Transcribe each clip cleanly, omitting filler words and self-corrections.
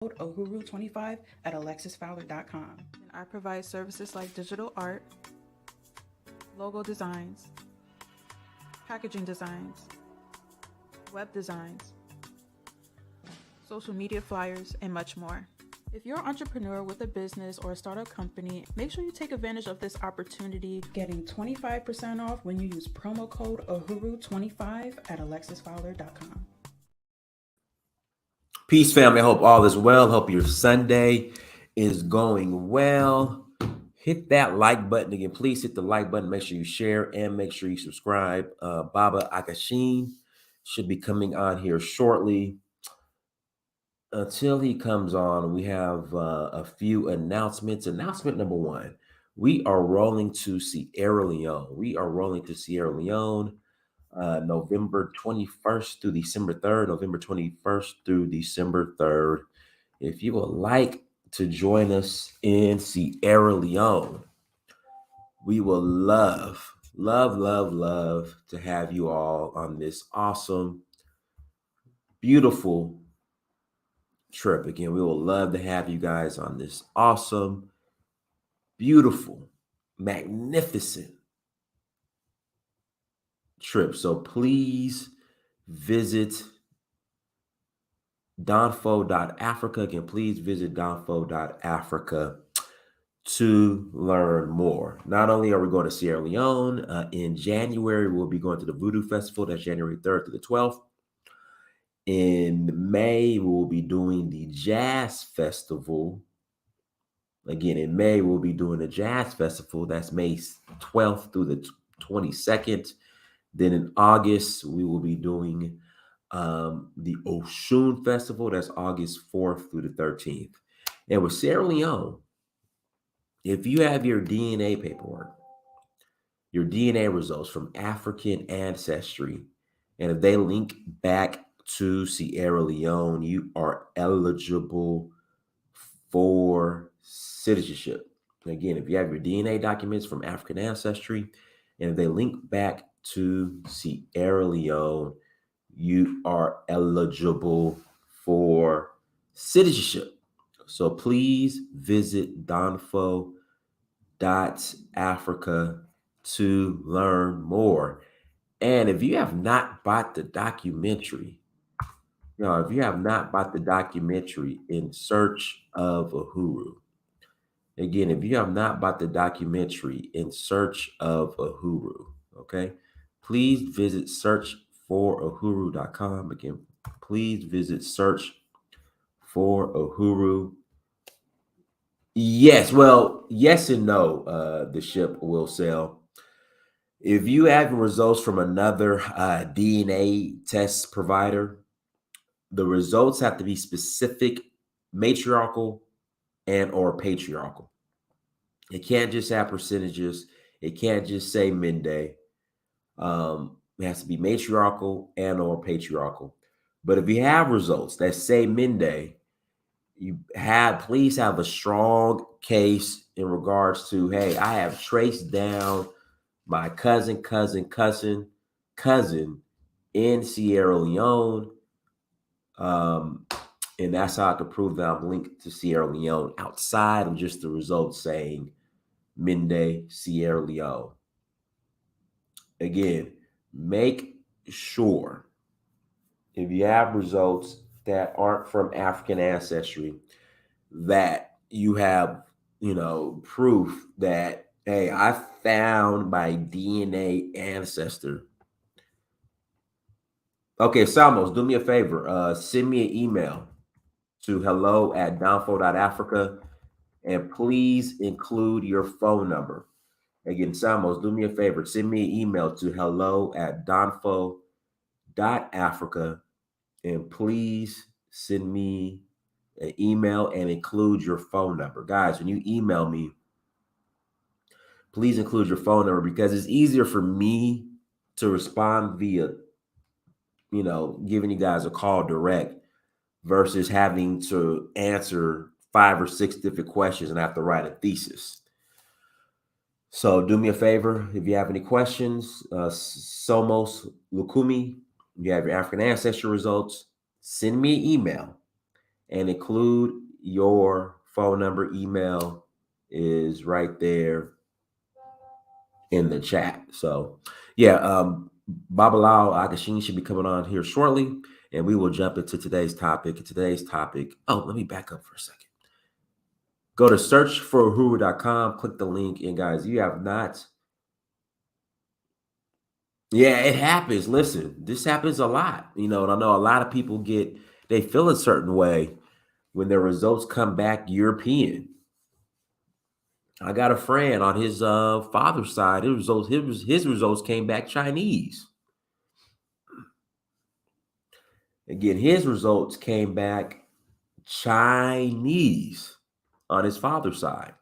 Uhuru25 at alexisfowler.com. And I provide services like digital art, logo designs, packaging designs, web designs, social media flyers, and much more. If you're an entrepreneur with a business or a startup company, make sure you take advantage of this opportunity, getting 25% off when you use promo code Uhuru25 at alexisfowler.com. Peace, family. I hope all is well. Hope your Sunday is going well. Hit that like button again. Please hit the like button. Make sure you share and make sure you subscribe. Babalawo Ageshin should be coming on here shortly. Until he comes on, we have a few announcements. Announcement number one, we are rolling to Sierra Leone. November 21st through December 3rd, November 21st through December 3rd. If you would like to join us in Sierra Leone, we will love to have you all on this awesome, beautiful trip. Again, we will love to have you guys on this awesome, beautiful, magnificent trip. So please visit donfo.africa. Again, please visit donfo.africa to learn more. Not only are we going to Sierra Leone, in January, we'll be going to the Voodoo Festival. That's January 3rd to the 12th. In May, we'll be doing the Jazz Festival. Again, in May, we'll be doing the Jazz Festival. That's May 12th through the 22nd. Then in August, we will be doing the Oshun Festival. That's August 4th through the 13th. And with Sierra Leone, if you have your DNA paperwork, your DNA results from African ancestry, and if they link back to Sierra Leone, you are eligible for citizenship. Again, if you have your DNA documents from African ancestry, and if they link back to Sierra Leone, you are eligible for citizenship. So please visit donfo.africa to learn more. And if you have not bought the documentary, if you have not bought the documentary In Search of Uhuru, again, if you have not bought the documentary In Search of Uhuru, okay, please visit searchforuhuru.com. Again, please visit search for Uhuru. Yes, well, yes and no. The ship will sail. If you have results from another DNA test provider, the results have to be specific, matriarchal, and or patriarchal. It can't just have percentages. It can't just say Mende. It has to be matriarchal and or patriarchal. But if you have results that say Mende, please have a strong case in regards to, hey, I have traced down my cousin in Sierra Leone. And that's how I can prove that I'm linked to Sierra Leone outside of just the results saying Mende, Sierra Leone. Again, make sure if you have results that aren't from African ancestry, that you have, proof that, hey, I found my DNA ancestor. Okay, Samos, do me a favor. Send me an email to hello@donfo.africa, and please include your phone number. Again, Samos, do me a favor. Send me an email to hello@donfo.africa, and please send me an email and include your phone number. Guys, when you email me, please include your phone number because it's easier for me to respond via, giving you guys a call direct versus having to answer 5 or 6 different questions and have to write a thesis. So do me a favor. If you have any questions, Somos Lukumi, you have your African ancestry results, send me an email and include your phone number, email is right there in the chat. So yeah, Babalawo Ageshin should be coming on here shortly, and we will jump into today's topic. Oh, let me back up for a second. Go to searchforhuru.com, click the link, and guys, you have not. Yeah, it happens. Listen, this happens a lot, and I know a lot of people they feel a certain way when their results come back European. I got a friend on his father's side. His results came back Chinese. Again, his results came back Chinese on his father's side.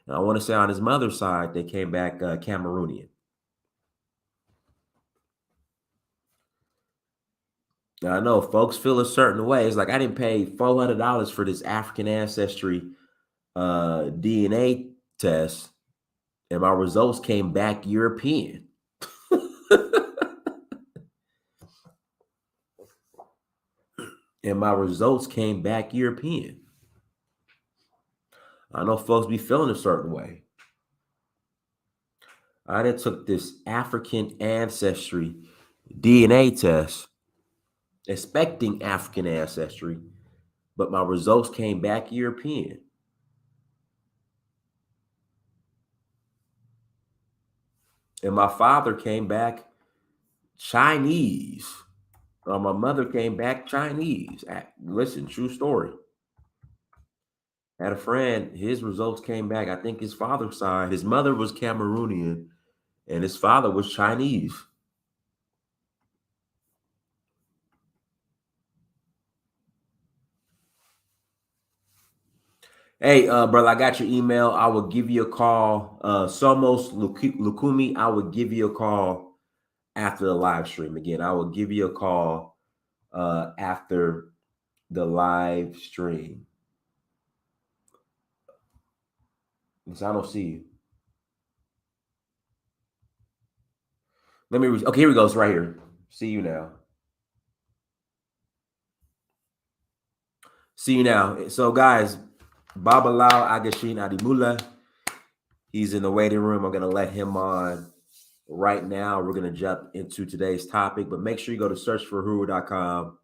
And I want to say on his mother's side, they came back Cameroonian. Now, I know folks feel a certain way. It's like I didn't pay $400 for this African ancestry DNA test, and my results came back European. And my results came back European. I know folks be feeling a certain way. I then took this African ancestry DNA test, expecting African ancestry, but my results came back European. And my father came back Chinese. My mother came back Chinese. Listen, true story. Had a friend, his results came back. I think his father's side, his mother was Cameroonian, and his father was Chinese. Hey, brother, I got your email. I will give you a call. Somos Lukumi, I will give you a call after the live stream. Again, I will give you a call after the live stream. Because I don't see you. Let me okay, here we go. It's right here. See you now. See you now. So, guys, Babalawo Ageshin Adimula, he's in the waiting room. I'm going to let him on right now. We're going to jump into today's topic, but make sure you go to searchforhuru.com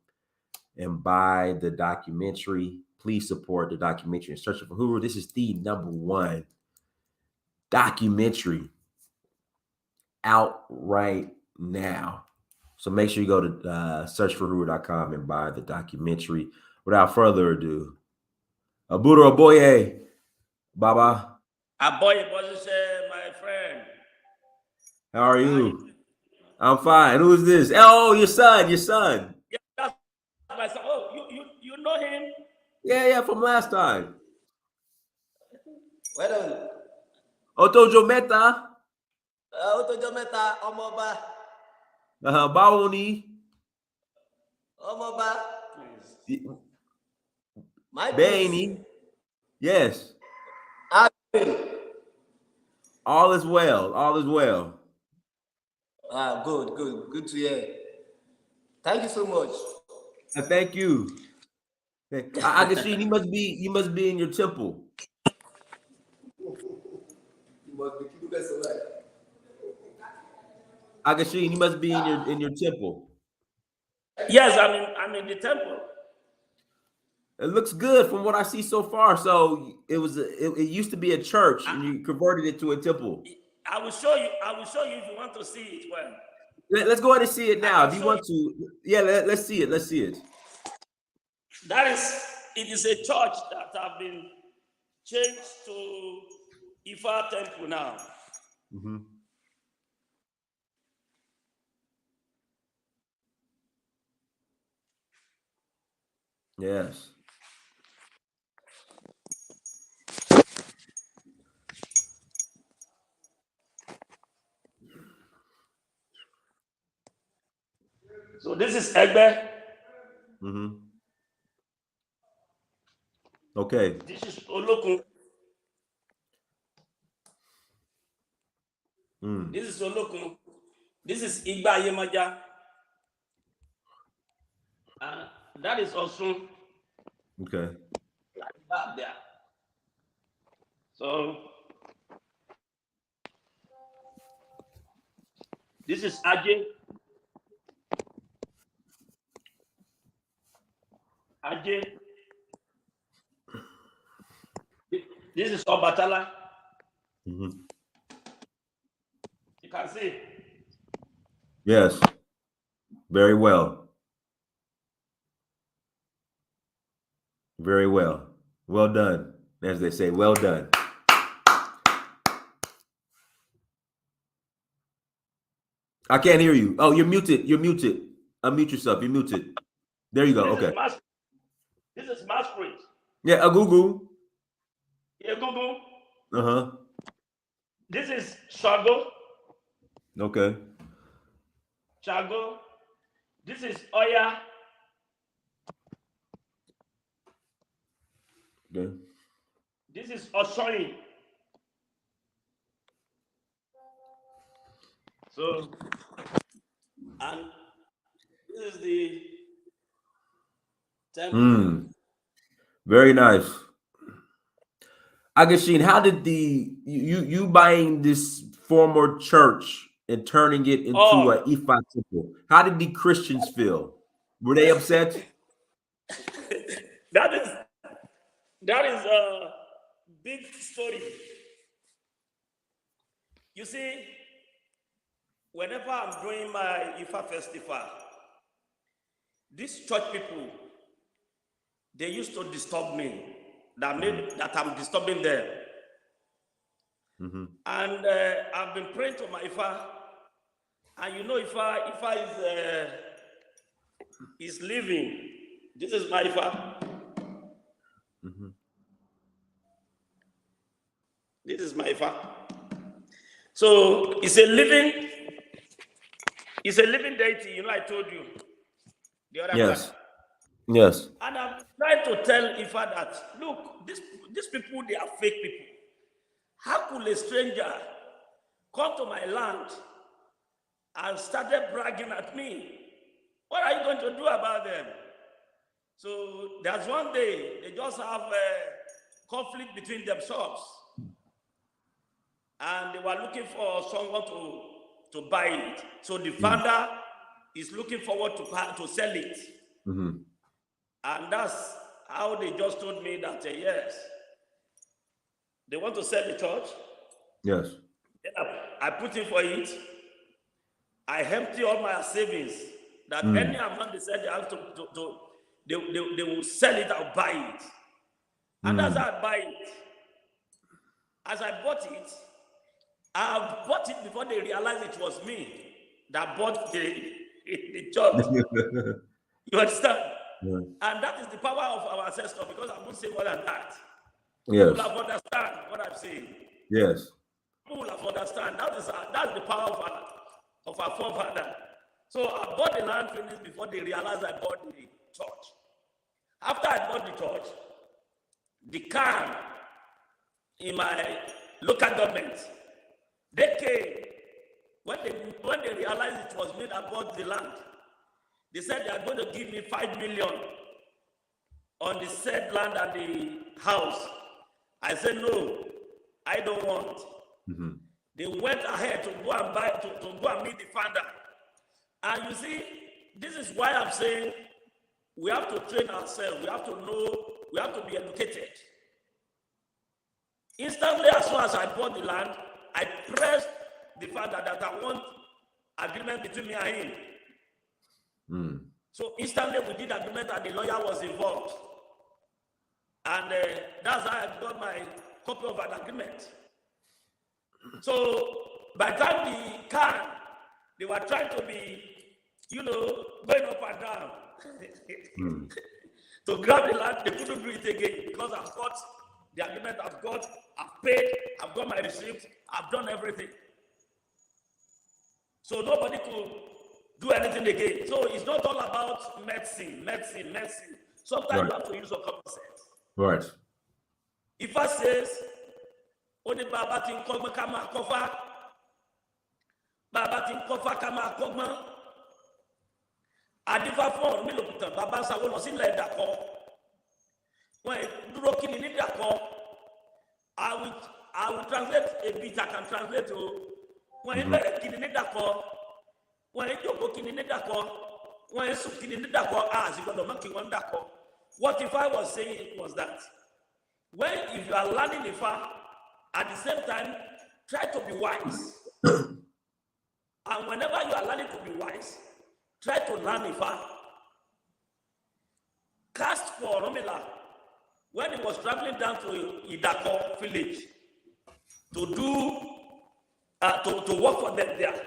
and buy the documentary. Please support the documentary. Search for Huru. This is the #1 documentary out right now. So make sure you go to searchforhuru.com and buy the documentary. Without further ado, Aburo Aboye, Baba. Aboye, my friend. How are you? I'm fine. Who is this? Oh, your son. Yeah, that's my son. Oh, you know him? Yeah, from last time. Well done. Otojo Meta. Otojo Meta, Omoba. Bawoni. Omoba. My Baini. Yes. All is well. Good to hear. Thank you so much. Thank you. Ageshin, you must be in your temple. Ageshin, you must be in your temple. Yes, I'm in the temple. It looks good from what I see so far. So it used to be a church, and you converted it to a temple. I will show you if you want to see it well. Let's go ahead and see it now. If you want to, yeah, let's see it. It is a church that have been changed to IFA temple now. Mm-hmm. Yes. So this is Egbe. Mm-hmm. Okay. This is Olokun. This is Olokun. This is Igba Yemaja. That is Osun. Okay. Like that there. So this is Ajay. Ajay. This is Obatala. Mm-hmm. You can see. Yes. Very well. Very well. Well done. As they say, well done. I can't hear you. Oh, you're muted. You're muted. Unmute yourself. You're muted. There you go. Okay. This is masquerade. Yeah, a Google. Yeah, Google. Uh-huh. This is Shago. Okay. Shago. This is Oya. Okay. This is Oshoyi. So, and this is the temple. Very nice. Ageshin, how did you buying this former church and turning it into an IFA temple? How did the Christians feel? Were they upset? That is a big story. You see, whenever I'm doing my IFA festival, these church people, they used to disturb me. That I'm disturbing them. Mm-hmm. And I've been praying to my IFA, and you know, IFA is living. This is my IFA. Mm-hmm. This is my IFA. So it's a living deity. You know, I told you the other time. Yes. And I'm trying to tell IFA that, look, these people, they are fake people. How could a stranger come to my land and started bragging at me? What are you going to do about them? So there's one day, they just have a conflict between themselves. And they were looking for someone to buy it. So the founder is looking forward to sell it. Mm-hmm. And that's how they just told me that, yes, they want to sell the church. Yes. Then I put in for it. I empty all my savings. That any amount they said they have they will sell it, I'll buy it. And that's how I buy it. As I bought it, I bought it before they realized it was me that bought the church. You understand? Yeah. And that is the power of our ancestors, because I won't say more than that. Yes. You will have understand what I'm saying. Yes. People will have understand. That's the power of our forefather. So I bought the land finished before they realized I bought the church. After I bought the church, the CAN in my local government, they came when they realized it was me that bought the land. They said they are going to give me 5 million on the said land and the house. I said no, I don't want. Mm-hmm. They went ahead to go and buy to go and meet the founder. And you see, this is why I'm saying we have to train ourselves. We have to know. We have to be educated. Instantly, as soon as I bought the land, I pressed the founder that I want agreement between me and him. So instantly we did agreement and the lawyer was involved. And that's how I got my copy of an agreement. So by the time the car, they were trying to be, going up and down to grab the land, they couldn't do it again because I've got the agreement, I've paid, I've got my receipt, I've done everything. So nobody could do anything again. So it's not all about medicine. Sometimes you have to use your common sense. Right. If I says, only Baba tin kogma kama kofa, Baba tin kofa kama kogma, Adifa for me look Baba sa won si le dako. When dúró kí ni nídàkọ, I will translate a bit. I can translate o. When bẹ̀rẹ̀ kí ni nídàkọ, when jókòó kí ni nídàkọ, when sùn kí ni nídàkọ, sì gbọ́dọ̀ má kí wọ́n dàkọ. What if I was saying was that when if you are learning IFA, at the same time try to be wise. And whenever you are learning to be wise, try to learn IFA. Cast for Romila when he was traveling down to Idako village to do to work for them there.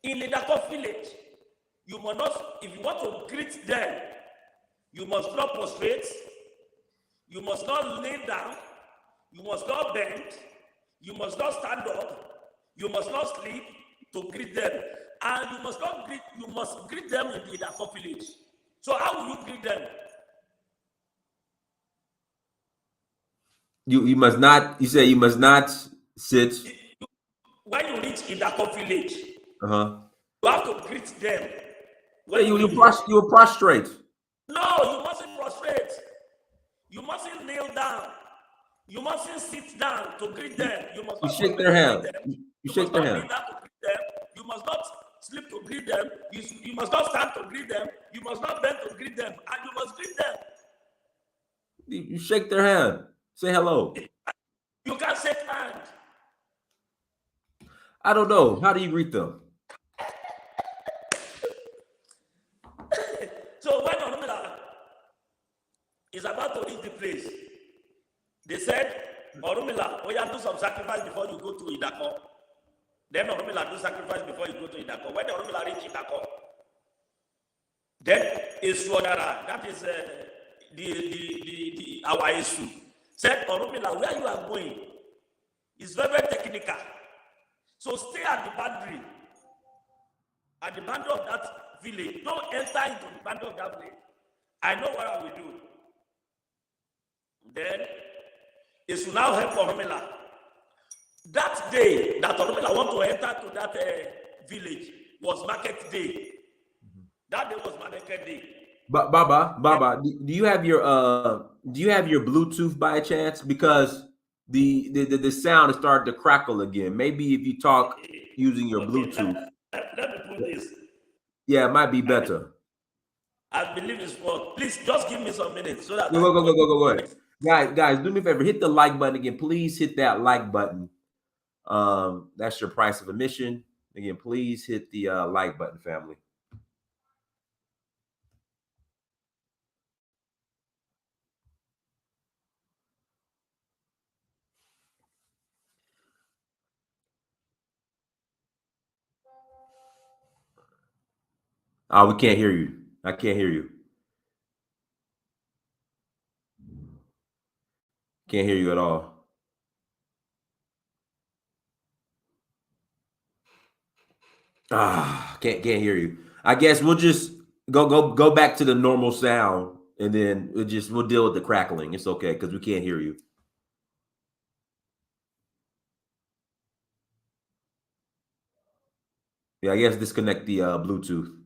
In Idako village, you must not, if you want to greet them, you must not prostrate, you must not lay down, you must not bend, you must not stand up, you must not sleep to greet them, and you must greet them in the Idako village. So how will you greet them? You must not. You say you must not sit. When you reach Idako village, you have to greet them. You prostrate. No, you mustn't prostrate. You mustn't kneel down. You mustn't sit down to greet them. You must not shake their hand. You shake their hand. To greet them. You must not sleep to greet them. You must not stand to greet them. You must not bend to greet them. And you must greet them. You shake their hand. Say hello. You can't shake hand. I don't know. How do you greet them? So when Orumila is about to reach the place, they said, Orumila, oh, you have to do some sacrifice before you go to Idako. Then Orumila do sacrifice before you go to Idako. When Orumila reach Idako, then Iswadara, that is our issue, said, Orumila, where you are going is very, very technical. So stay at the boundary of that village. Don't enter into the boundary of that village. I know what I will do. Then it should now help Orumila. That day that Orumila want to enter to that village was market day. That day was market day. But Baba, do you have your Bluetooth by chance? Because the sound has started to crackle again. Maybe if you talk using your Bluetooth. Let me put this. Yeah, it might be better. I believe it's what. Please just give me some minutes so that go ahead. Guys, do me a favor. Hit the like button again. Please hit that like button. That's your price of admission. Again, please hit the like button, family. Oh, we can't hear you. I can't hear you. Can't hear you at all. Can't hear you. I guess we'll just go back to the normal sound, and then we'll deal with the crackling. It's okay because we can't hear you. Yeah, I guess disconnect the Bluetooth.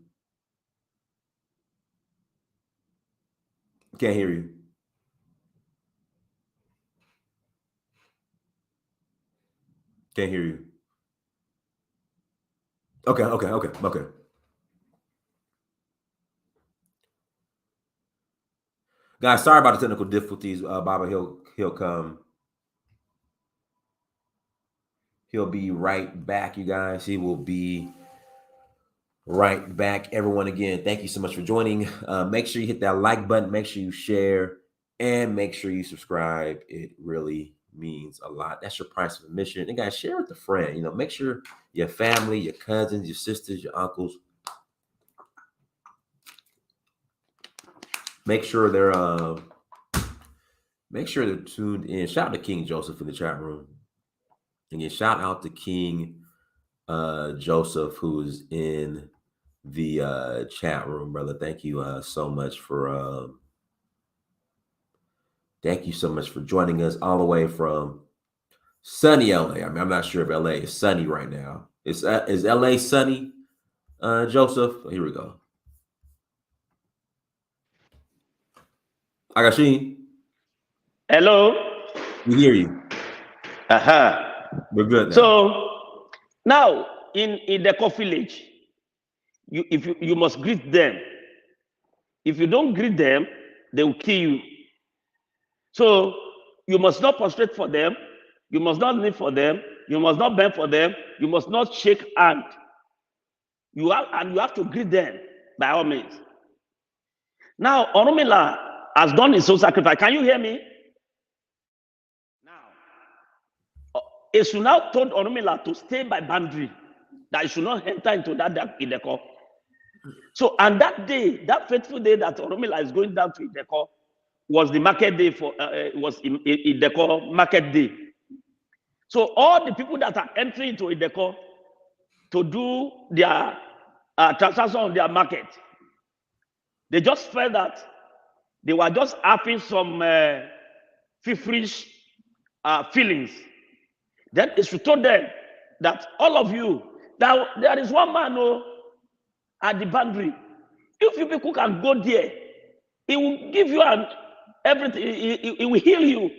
Can't hear you. Can't hear you. Okay. Guys, sorry about the technical difficulties. Baba, he'll come. He'll be right back, you guys. He will be right back. Everyone, again, thank you so much for joining. Make sure you hit that like button. Make sure you share. And make sure you subscribe. It really means a lot. That's your price of admission. And guys, share with a friend. Make sure your family, your cousins, your sisters, your uncles, make sure they're tuned in. Shout out to King Joseph in the chat room. Again, shout out to King Joseph, who is in the chat room, brother. Thank you so much for joining us all the way from sunny LA. I mean, I'm not sure if LA is sunny right now. Is LA sunny, Joseph? Here we go. Ageshin. Hello? We hear you. Uh-huh. We're good now. So now in the coffee village, you must greet them. If you don't greet them, they will kill you. So you must not prostrate for them, you must not kneel for them, you must not bend for them, you must not shake hand. You have to greet them by all means. Now Orunmila has done his own sacrifice. Can you hear me? Now Esu now told Orunmila to stay by boundary, that he should not enter into that Ideko. So, and that day, that fateful day that Orunmila is going down to Ideko, was the market day for was Ideko market day. So all the people that are entering into Ideko to do their transaction on their market, they just felt that they were just having some feverish feelings. Then it should told them that all of you, that there is one man at the boundary. If you people can go there, he will give you everything. He will heal you.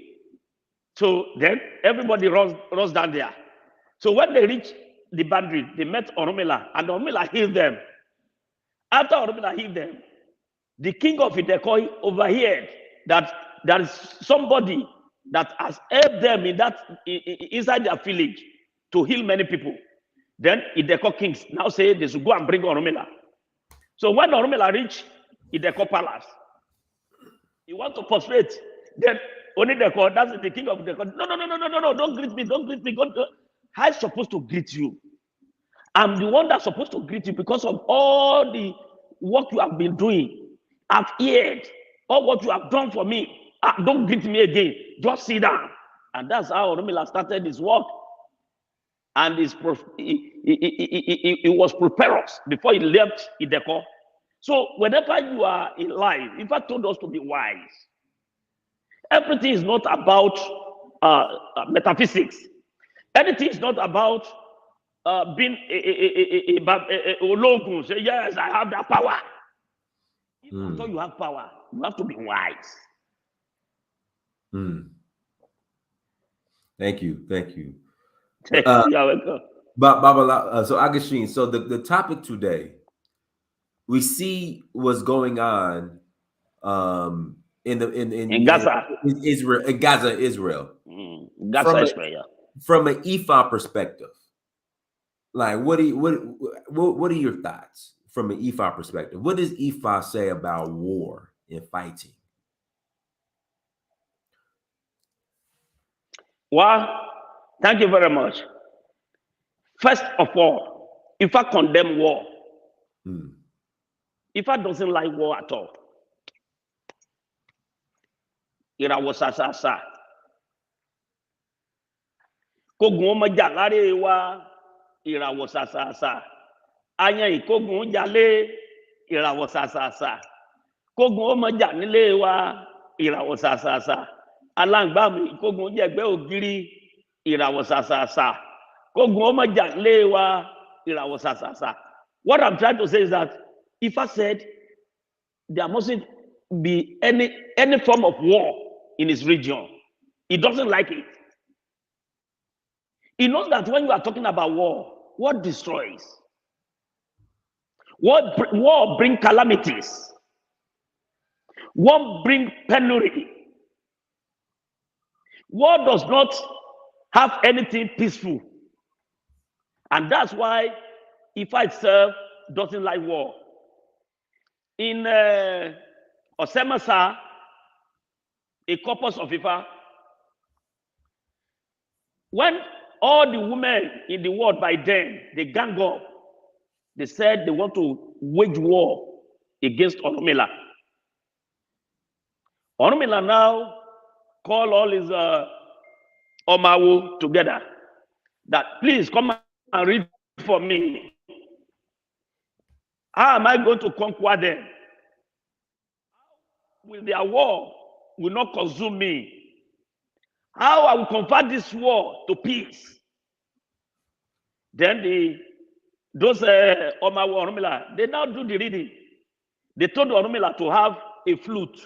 So then everybody runs down there. So when they reach the boundary, they met Orunmila, and Orunmila healed them. After Orunmila healed them, the king of Ideko overheard that there is somebody that has helped them inside their village to heal many people. Then Ideko kings now say they should go and bring Orunmila. So when Orunmila reached Ideko palace, he want to prostrate. Then Onideko, that's the king of Ideko. No, don't greet me, don't greet me. I'm supposed to greet you. I'm the one that's supposed to greet you because of all the work you have been doing. I've heard all what you have done for me. Don't greet me again. Just sit down. And that's how Orunmila started his work. And he was prosperous before he left Ideko. So whenever you are in life, Ifa told us to be wise. Everything is not about metaphysics. Anything is not about being a logo. Say, yes, I have that power. If after you have power, you have to be wise. Thank you. You're welcome. Babalawo, so Ageshin, so the topic today, we see what's going on in Gaza. In Gaza, Israel. Gaza, Israel. From an IFA perspective, like what are your thoughts from an IFA perspective? What does IFA say about war and fighting? Well, thank you very much. First of all, IFA condemn war. IFA doesn't like war at all. Irawosasasa. Kogun ọmọ jà láre wa, ìràwọ̀sàsàsà. Ayan ìkógun jalè, ìràwọ̀sàsàsà. Kogun ọmọ jà nílé wa, ìràwọ̀sàsàsà. Aláǹgbá mi ìkógun jẹ̀gbẹ́ ògiri, ìràwọ̀sàsàsà. Kogun ọmọ jà nílé wa, ìràwọ̀sàsàsà. What I'm trying to say is that Ifa said there mustn't be any form of war in his region. He doesn't like it. He knows that when you are talking about war, war destroys. War brings calamities. War brings penury. War does not have anything peaceful. And that's why Ifa itself doesn't like war. In Osemasa, a corpus of Ifa, when all the women in the world by then, they gang up, they said they want to wage war against Orunmila. Orunmila now call all his Omawo together, that please come and read for me. How am I going to conquer them? With their war will not consume me. How I will convert this war to peace. Then those Omawo Orunmila, they now do the reading. They told Orunmila to have a flute.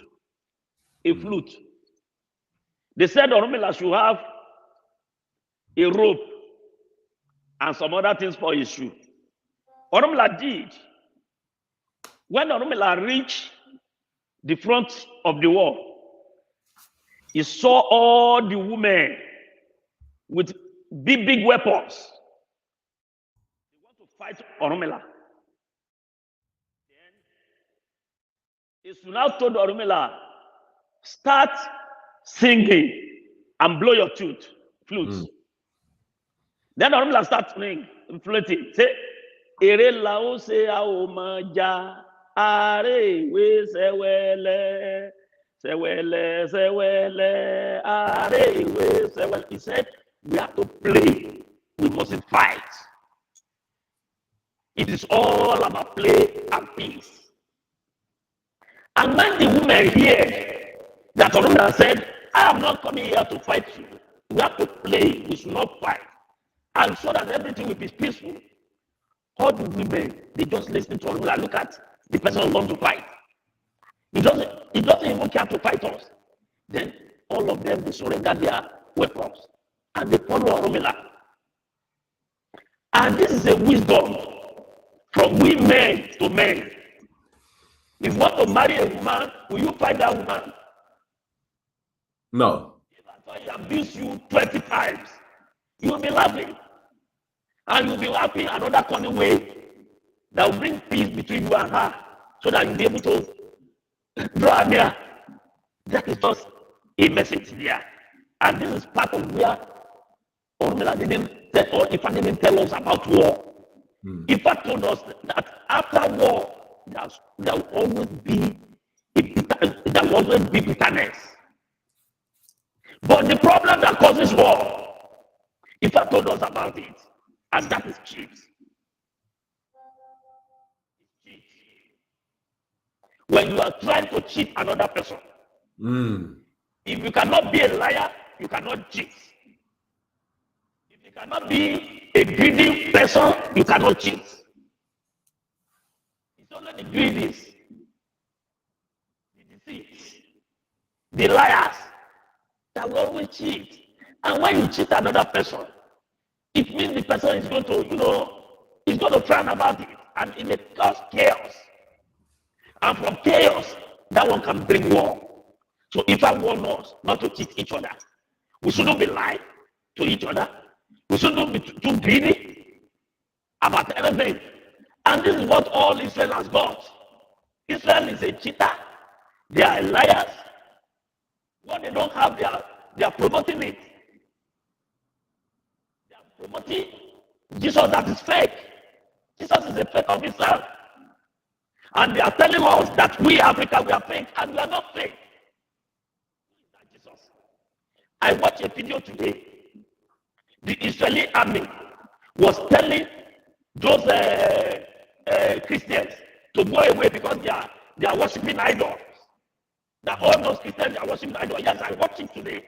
They said Orunmila should have a rope and some other things for his shoe. Orunmila did. When Orunmila reached the front of the wall, he saw all the women with big weapons. They want to fight Orunmila. Then he now told Orunmila, start singing and blow your flute. Then Orunmila starts fluting. Say, ere lao se aomaja, are we sewele, are we sewele. He said, we have to play. We mustn't fight. It is all about play and peace. And when the women hear that Orunmila said, I am not coming here to fight you. We have to play. We should not fight. And so that everything will be peaceful. All the women, they just listen to Orunmila. Look at the person who wants to fight. He doesn't even care to fight us. Then all of them, they surrender their weapons. And they follow Orunmila. And this is a wisdom from women to men. If you want to marry a woman, will you fight that woman? No. If I thought he abused you 20 times, you'll be laughing. And you'll be laughing another cunning way that will bring peace between you and her so that you'll be able to draw near. That is just a message there. And this is part of where Orunmila didn't tell, or Ifa didn't tell us about war. Ifa told us that after war, there will always be bitterness. But the problem that causes war, Ifa told us about it, and that is cheat. When you are trying to cheat another person, if you cannot be a liar, you cannot cheat. If you cannot be a greedy person, you cannot cheat. It's only the greedies, the deceits, the liars that will always cheat. And when you cheat another person, it means the person is going to, is going to frown about it, and it may cause chaos. And from chaos, that one can bring war. So if I warn us not to cheat each other, we shouldn't be lying to each other. We shouldn't be too greedy about anything. And this is what all Israel has got. Israel is a cheater. They are liars. What they don't have, they are promoting it. They are promoting Jesus that is fake. Jesus is a fake of Israel. And they are telling us that we Africa, we are fake, and we are not fake. Jesus. I watched a video today. The Israeli army was telling those Christians to go away because they are worshiping idols. That all those Christians are worshiping idols. Yes, I watched it today.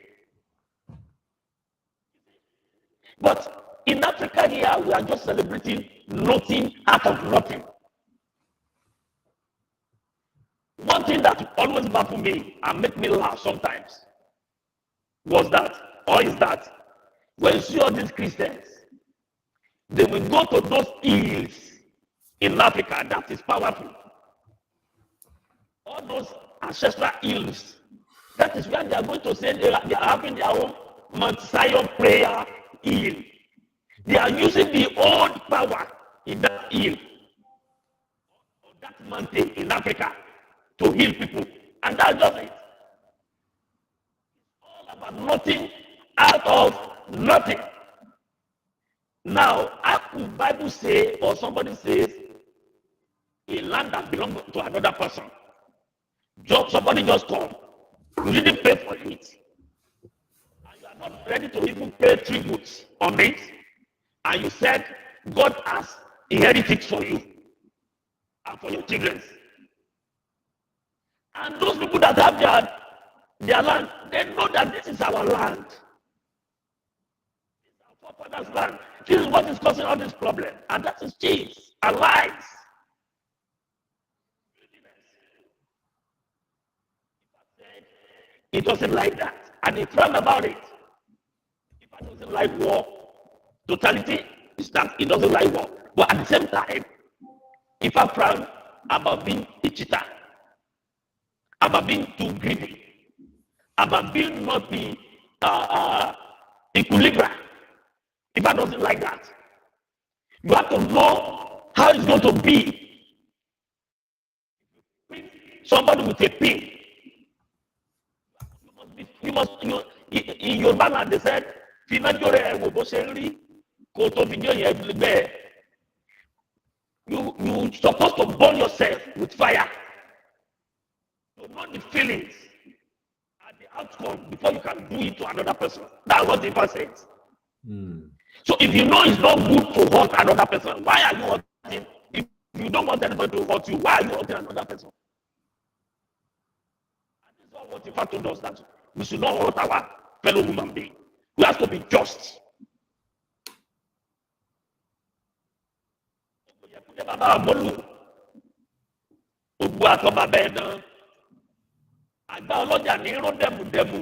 But in Africa here, we are just celebrating nothing out of nothing. One thing that always baffled me and make me laugh sometimes is that when you see all these Christians, they will go to those hills in Africa that is powerful. All those ancestral hills, that is where they are going to say they are having their own Mount Zion prayer hill. They are using the old power in that hill, or that mountain in Africa, to heal people. And that's just it. It's all about nothing out of nothing. Now, how could the Bible say, or somebody says, a land that belongs to another person? Somebody just come. You didn't pay for it. And you are not ready to even pay tribute on it. And you said, God has inherited for you and for your children. And those people that have their land, they know that this is our land. It's our forefathers' land. This is what is causing all this problem. And that is cheats and lies. It wasn't like that. and he frowned about it. IFA doesn't like war. Totality is that he doesn't like war. But at the same time, IFA frowned about being a cheater, about being too greedy, about being not being equilibrium. IFA doesn't like that. You have to know how it's going to be. Somebody with a pin. In your land, they said, you're supposed to burn yourself with fire. You know the feelings and the outcome before you can do it to another person. That's what IFA says. So if you know it's not good to hurt another person, why are you hurting? If you don't want anybody to hurt you, why are you hurting another person? And this is what IFA told us, that we should not hurt our fellow human being. We have to be just. Àgbà ọlọ́jà ní irun dẹ̀mùdẹ̀mù.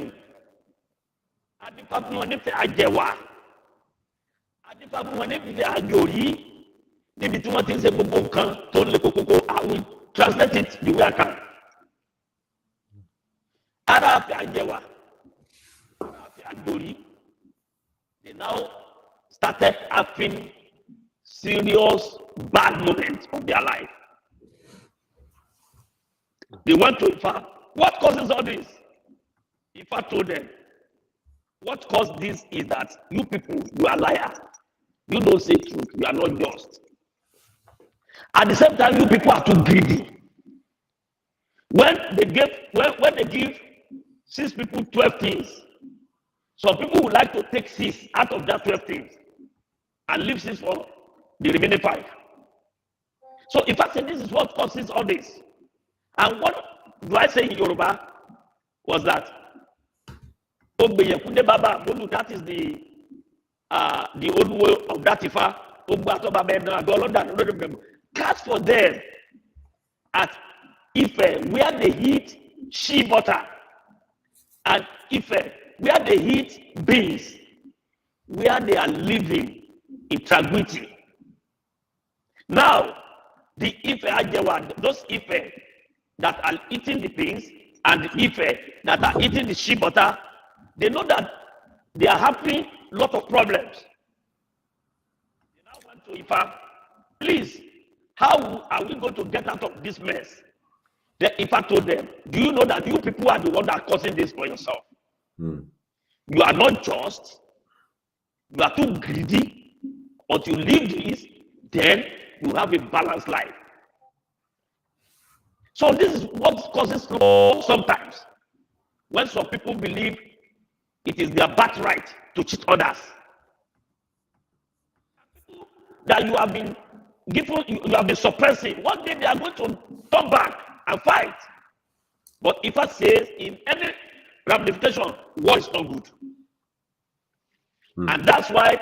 Adífá fún wọn nífẹ̀ẹ́ àjẹwà. Adífá fún wọn nífẹ̀ẹ́ àjòrí. Níbi tí wọ́n ti ń ṣe gbogbo nǹkan tó ń le kókókó. I will translate it the way I can. Ara àfẹ́ àjẹwà. Ara àfẹ́ àjòrí. They now started having serious bad moments of their life. They went to IFA. What causes all this? IFA told them, what caused this is that you people, you are liars. You don't say truth. You are not just. At the same time, you people are too greedy. When they give 6 people 12 things, some people would like to take 6 out of that 12 things and leave 6 for the remaining 5. So if I say this is what causes all this, and what do I say in Yoruba was that that is the old way of that IFA. Cast for them at IFA where they eat shea butter, and IFA where they eat beans, where they are living in tranquility. Now, the IFA, those IFA that are eating the beans and the IFA that are eating the shea butter, they know that they are having a lot of problems. They now went to IFA, please, how are we going to get out of this mess? The IFA told them, do you know that you people are the one that are causing this for yourself? You are not just, you are too greedy, but you leave this, then you have a balanced life. So this is what causes sometimes when some people believe it is their birthright to cheat others. That you have been given, you have been suppressing. One day they are going to come back and fight. But IFA says in any ramification, war is not good. And that's why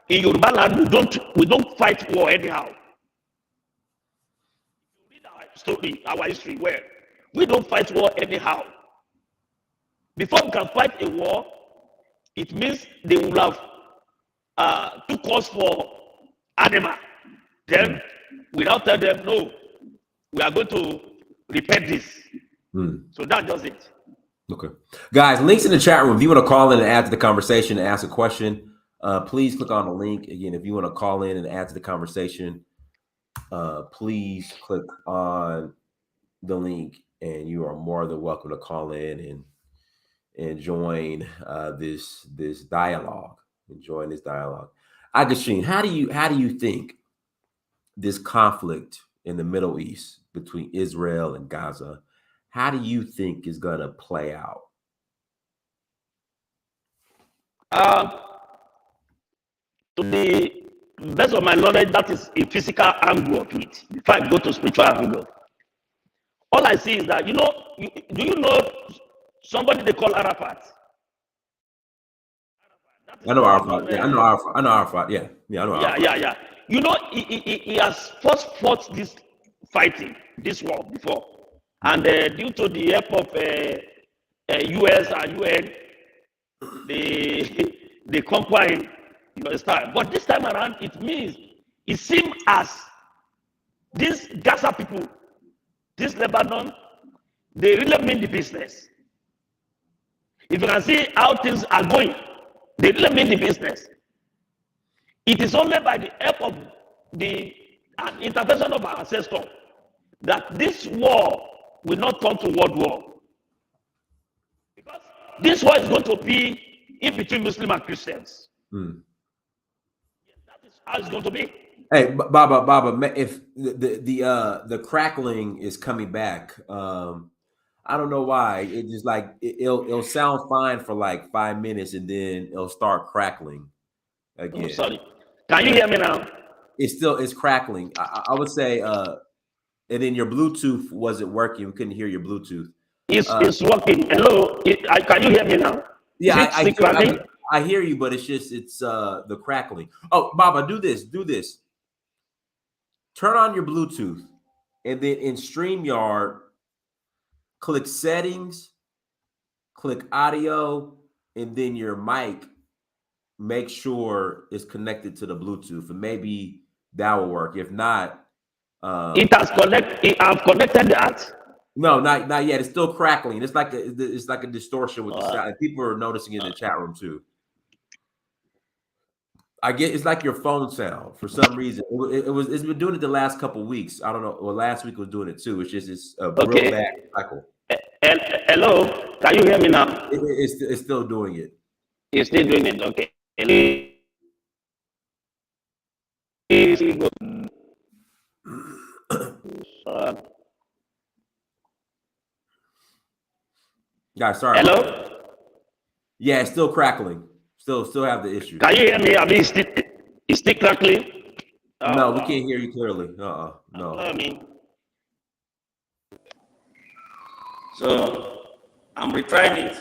in Yoruba land we don't fight war anyhow. Story, our history, where we don't fight war anyhow. Before we can fight a war, it means they will have took us for animal. Then we now tell them, no, we are going to repair this. So that does it. Okay. Guys, links in the chat room. If you want to call in and add to the conversation and ask a question, please click on the link. Again, if you want to call in and add to the conversation, please click on the link and you are more than welcome to call in and join this dialogue. Join this dialogue. Ageshin, how do you think this conflict in the Middle East between Israel and Gaza, how do you think is going to play out? To the best of my knowledge, that is a physical angle of it. If I go to spiritual angle, all I see is that, do you know somebody they call Arafat? I know Arafat. Yeah, I know Arafat. Yeah, I know Arafat. Yeah. He has first fought this war before, and due to the help of US and UN, the conquering, style. But this time around, it seems as these Gaza people, this Lebanon, they really mean the business. If you can see how things are going, they really mean the business. It is only by the help of the intervention of our ancestors that this war will not turn to world war. Because this war is going to be in between Muslim and Christians. Yes, that is how it's going to be. Hey, Baba, if the crackling is coming back, I don't know why. It just like it'll sound fine for like 5 minutes and then it'll start crackling again. Oh, sorry. Can you hear me now? It's crackling. I would say, and then your Bluetooth wasn't working. We couldn't hear your Bluetooth. It's working. Hello, can you hear me now? Yeah, I hear you, but it's the crackling. Oh, Baba, do this. Turn on your Bluetooth, and then in StreamYard, click settings, click audio, and then your mic. Make sure it's connected to the Bluetooth, and maybe that will work. If not, it has connected. I've connected that. No, not yet. It's still crackling. It's like a distortion with the sound. People are noticing it in the chat room too. It's like your phone sound for some reason. It's been doing it the last couple of weeks. I don't know. Well, last week was doing it too. It's a real bad cycle. Hello, can you hear me now? It's still doing it. It's still doing it. Okay. Guys, sorry. Hello. Yeah, it's still crackling. Still have the issue. Can you hear me? I mean, it's still crackling. No, we can't hear you clearly. No. I mean, so I'm retrying it.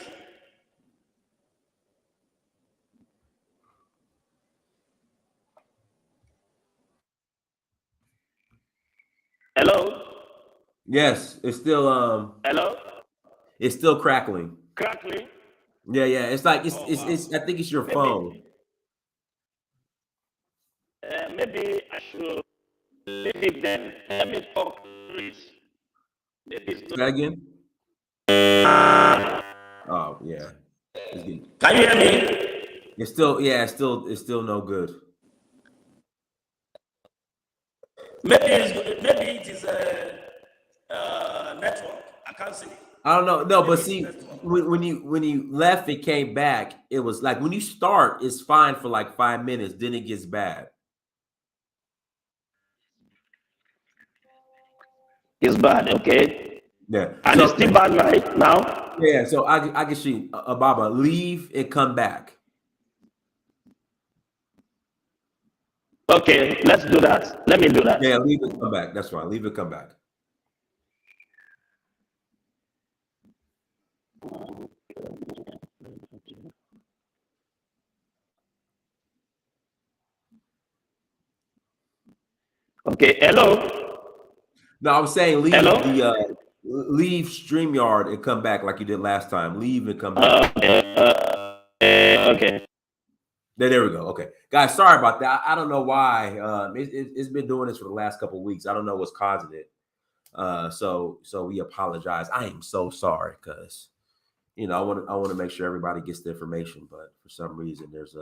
Hello. Yes, it's still Hello. It's still crackling. Crackling. Yeah. It's like it's I think it's your phone. Maybe I should. Maybe then let me talk, please. Say that again. Oh yeah. Can you hear me? It's still no good. Maybe it is a network. I can't see. I don't know. No, but see, when you left, it came back. It was like when you start, it's fine for like 5 minutes, then it gets bad. It's bad, okay? Yeah. And it's still bad right now. Yeah. So I can see Baba, leave and come back. Okay, let's do that. Let me do that. Yeah, leave and come back. That's right. Leave and come back. Okay, hello. No, I was saying leave hello? Leave StreamYard and come back like you did last time. Leave and come back. Okay. There we go. Okay, guys, sorry about that. I don't know why. It's been doing this for the last couple of weeks. I don't know what's causing it. So we apologize. I am so sorry because I want to make sure everybody gets the information, but for some reason there's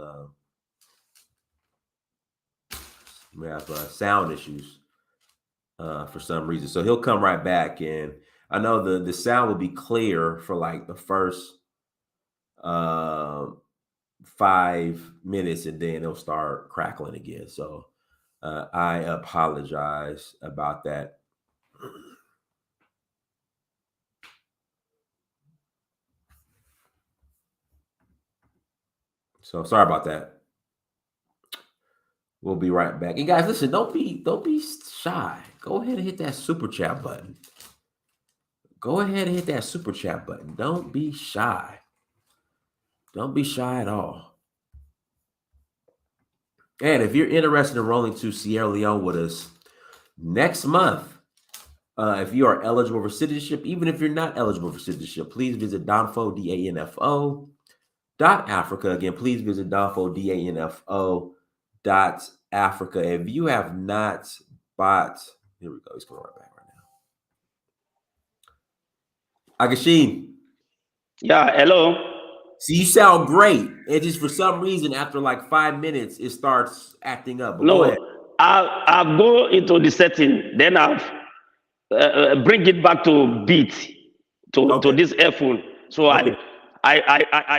we have sound issues for some reason. So he'll come right back, and I know the sound will be clear for like the first 5 minutes, and then it'll start crackling again. So I apologize about that. So sorry about that. We'll be right back. And guys, listen, don't be shy. Go ahead and hit that super chat button. Go ahead and hit that super chat button. Don't be shy. Don't be shy at all. And if you're interested in rolling to Sierra Leone with us next month, if you are eligible for citizenship, even if you're not eligible for citizenship, please visit danfo, .africa. Again, please visit Danfo, DANFO.Africa. If you have not bought, here we go. He's coming right back right now. Ageshin. Yeah, hello. See, you sound great. It just for some reason after like 5 minutes it starts acting up. But go ahead. No, I'll go into the setting, then I'll bring it back to beat to this earphone. So I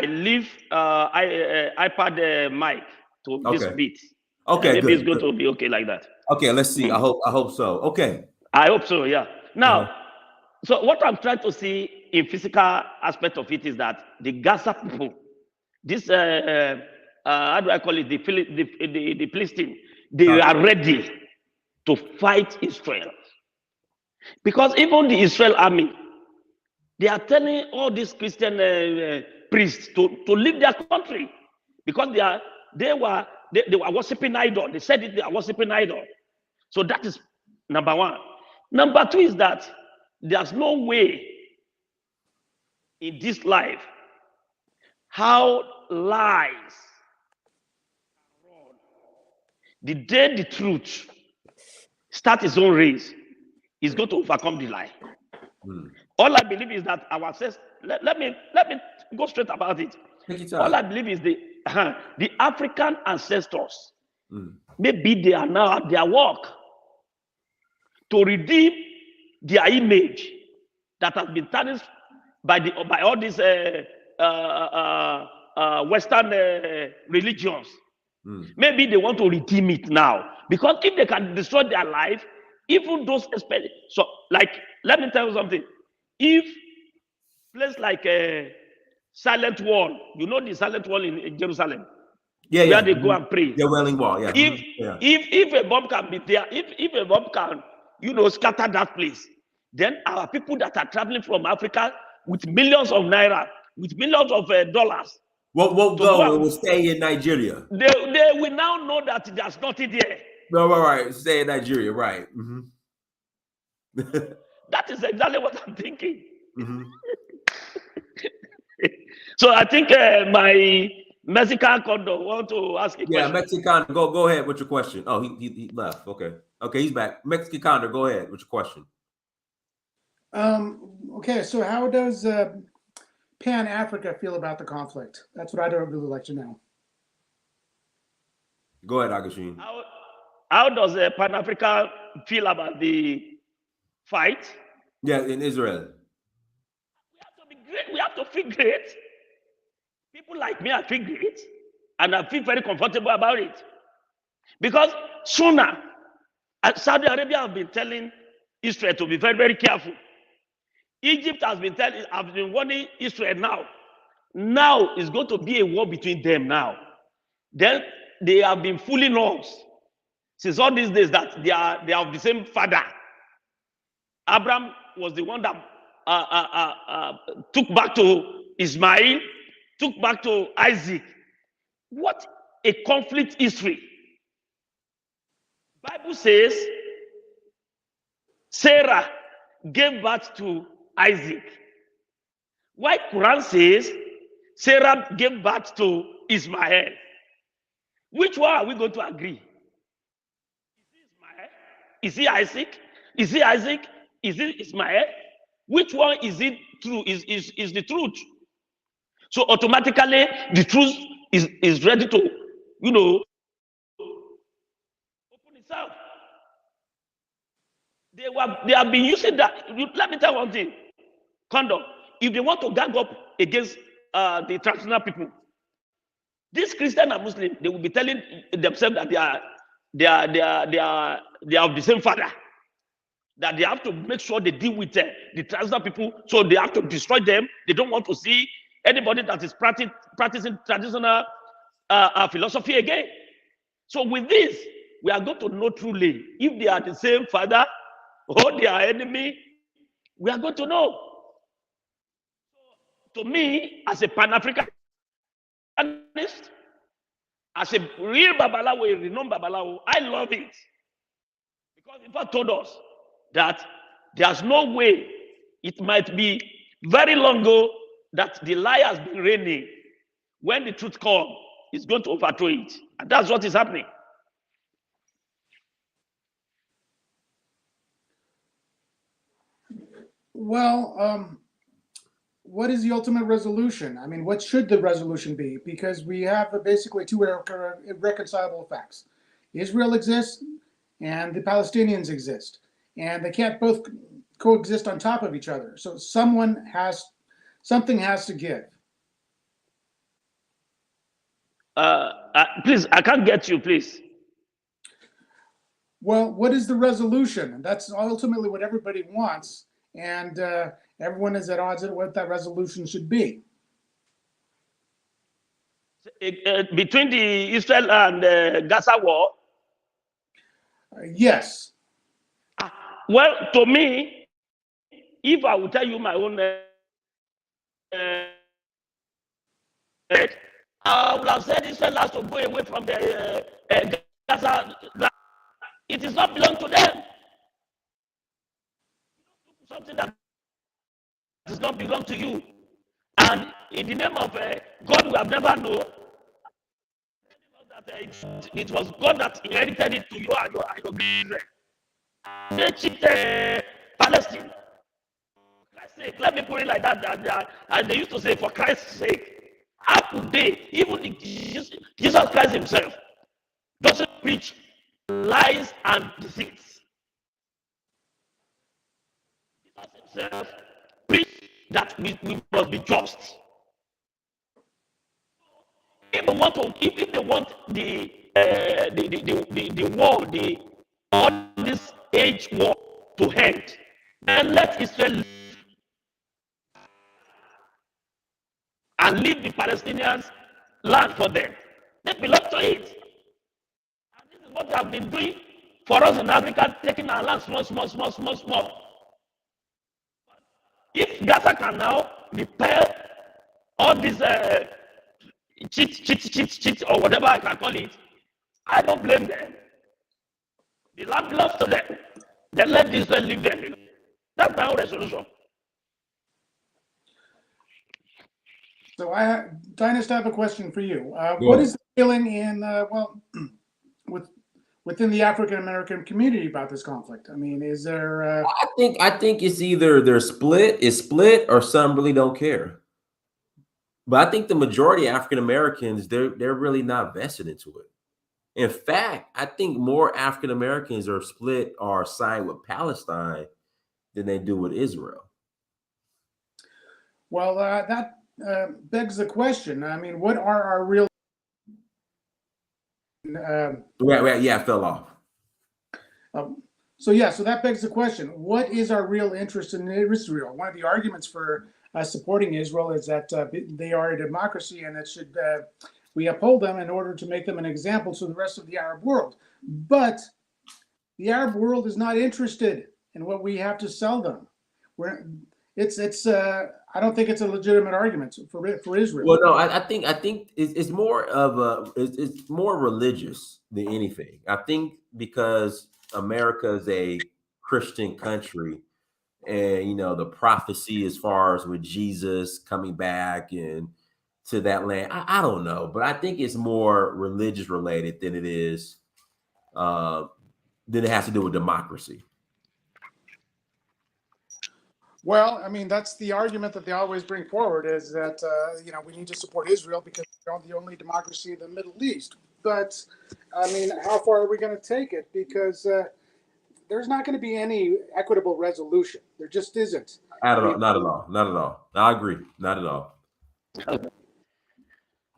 leave iPad mic to this beat. Okay, maybe good, it's going to be okay like that. Okay, let's see. I hope so. Okay. I hope so. Yeah. Now, so what I'm trying to see in physical aspect of it is that the Gaza people, this how do I call it, the Philistine, they are ready to fight Israel, because even the Israel army, they are telling all these Christian priests to leave their country, because they were worshiping idol. They said they are worshiping idol. So that is number one. Number two is that there's no way in this life how lies run. The day the truth start its own race is going to overcome the lie. All I believe is that our ancestors, let me go straight about it. All I believe is the African ancestors, maybe they are now at their work to redeem their image that has been tarnished by all these Western religions. Maybe they want to redeem it now, because if they can destroy their life, even those so like, let me tell you something. If place like a Silent Wall, you know the Silent Wall in Jerusalem, where they go and pray. The Wailing Wall, yeah. If a bomb can be there, if a bomb can, scatter that place, then our people that are traveling from Africa with millions of naira, with millions of dollars, won't go and will stay in Nigeria. They will now know that there's nothing there. Right. Stay in Nigeria, right. That is exactly what I'm thinking. So I think my Mexican condo want to ask a question. Yeah, Mexican, go ahead with your question. Oh, he left. Okay, he's back. Mexican Condor, go ahead with your question. Okay, so how does Pan Africa feel about the conflict? That's what I'd really like to know. Go ahead, Ageshin. How does Pan Africa feel about the fight? Yeah, in Israel. We have to be great. We have to feel great. People like me, I feel great, and I feel very comfortable about it, because sooner, Saudi Arabia have been telling Israel to be very, very careful. Egypt has been warning Israel now. Now it's going to be a war between them now. Then they have been fooling us since all these days that they are of the same father. Abraham was the one that took back to Ismail, took back to Isaac. What a conflict history. Bible says Sarah gave birth to Isaac. Why Quran says Sarah gave birth to Ismail? Which one are we going to agree? Is it Ismail? Is it Isaac? Is it Isaac? Is it Ismail? Which one is it true? Is the truth? So automatically the truth is ready to, open itself. They have been using that. Let me tell you one thing. Condom. If they want to gang up against the traditional people, these Christian and Muslim, they will be telling themselves that they are of the same father. That they have to make sure they deal with the traditional people, so they have to destroy them. They don't want to see anybody that is practicing traditional philosophy again. So with this, we are going to know truly if they are the same father or they are enemy. We are going to know. To me, as a Pan-Africanist, as a real Babalawo, a renowned Babalawo, I love it. Because people told us that there's no way, it might be very long ago that the lie has been reigning. when the truth comes, it's going to overthrow it. And that's what is happening. Well, what is the ultimate resolution? I mean, what should the resolution be? Because we have basically two irreconcilable facts. Israel exists and the Palestinians exist. And they can't both coexist on top of each other. So something has to give. Please, I can't get you, please. Well, what is the resolution? And that's ultimately what everybody wants. And everyone is at odds at what that resolution should be. Between the Israel and Gaza war? Yes. Well, to me, if I would tell you my own, I would have said Israel has to go away from the Gaza. It does not belong to them. Something that does not belong to you. And in the name of God, we have never known that it was God that inherited it to you and your Israel. They cheated Palestine. For Christ's sake, let me put it like that. And they used to say, for Christ's sake, how could they, even Jesus Christ himself, doesn't preach lies and deceits. Jesus himself preached that we must be just. If they want the war, all this age war to end, then let Israel live and leave the Palestinians land for them. They belong to it. And this is what they have been doing for us in Africa, taking our land small. If Gaza can now repel all these cheat, or whatever I can call it, I don't blame them. The land belongs to them. Then let Israel live there. That's my own resolution. So, Dynast, I have a question for you. What is the feeling in within the African American community about this conflict? I mean, is there? I think it's either it's split, or some really don't care. But I think the majority of African Americans, they're really not vested into it. In fact, I think more African Americans are split or side with Palestine than they do with Israel. Well, that begs the question. I mean, what are our real? Yeah, I fell off. So that begs the question: what is our real interest in Israel? One of the arguments for supporting Israel is that they are a democracy, and it should we uphold them in order to make them an example to the rest of the Arab world. But the Arab world is not interested in what we have to sell them. I don't think it's a legitimate argument for Israel. Well, no, I think it's more of it's more religious than anything. I think because America is a Christian country, and the prophecy as far as with Jesus coming back and to that land, I don't know, but I think it's more religious related than it is than it has to do with democracy. Well, I mean, that's the argument that they always bring forward, is that we need to support Israel because they're the only democracy in the Middle East. But I mean, how far are we going to take it? Because there's not going to be any equitable resolution. There just isn't. Not at all. I agree. Not at all.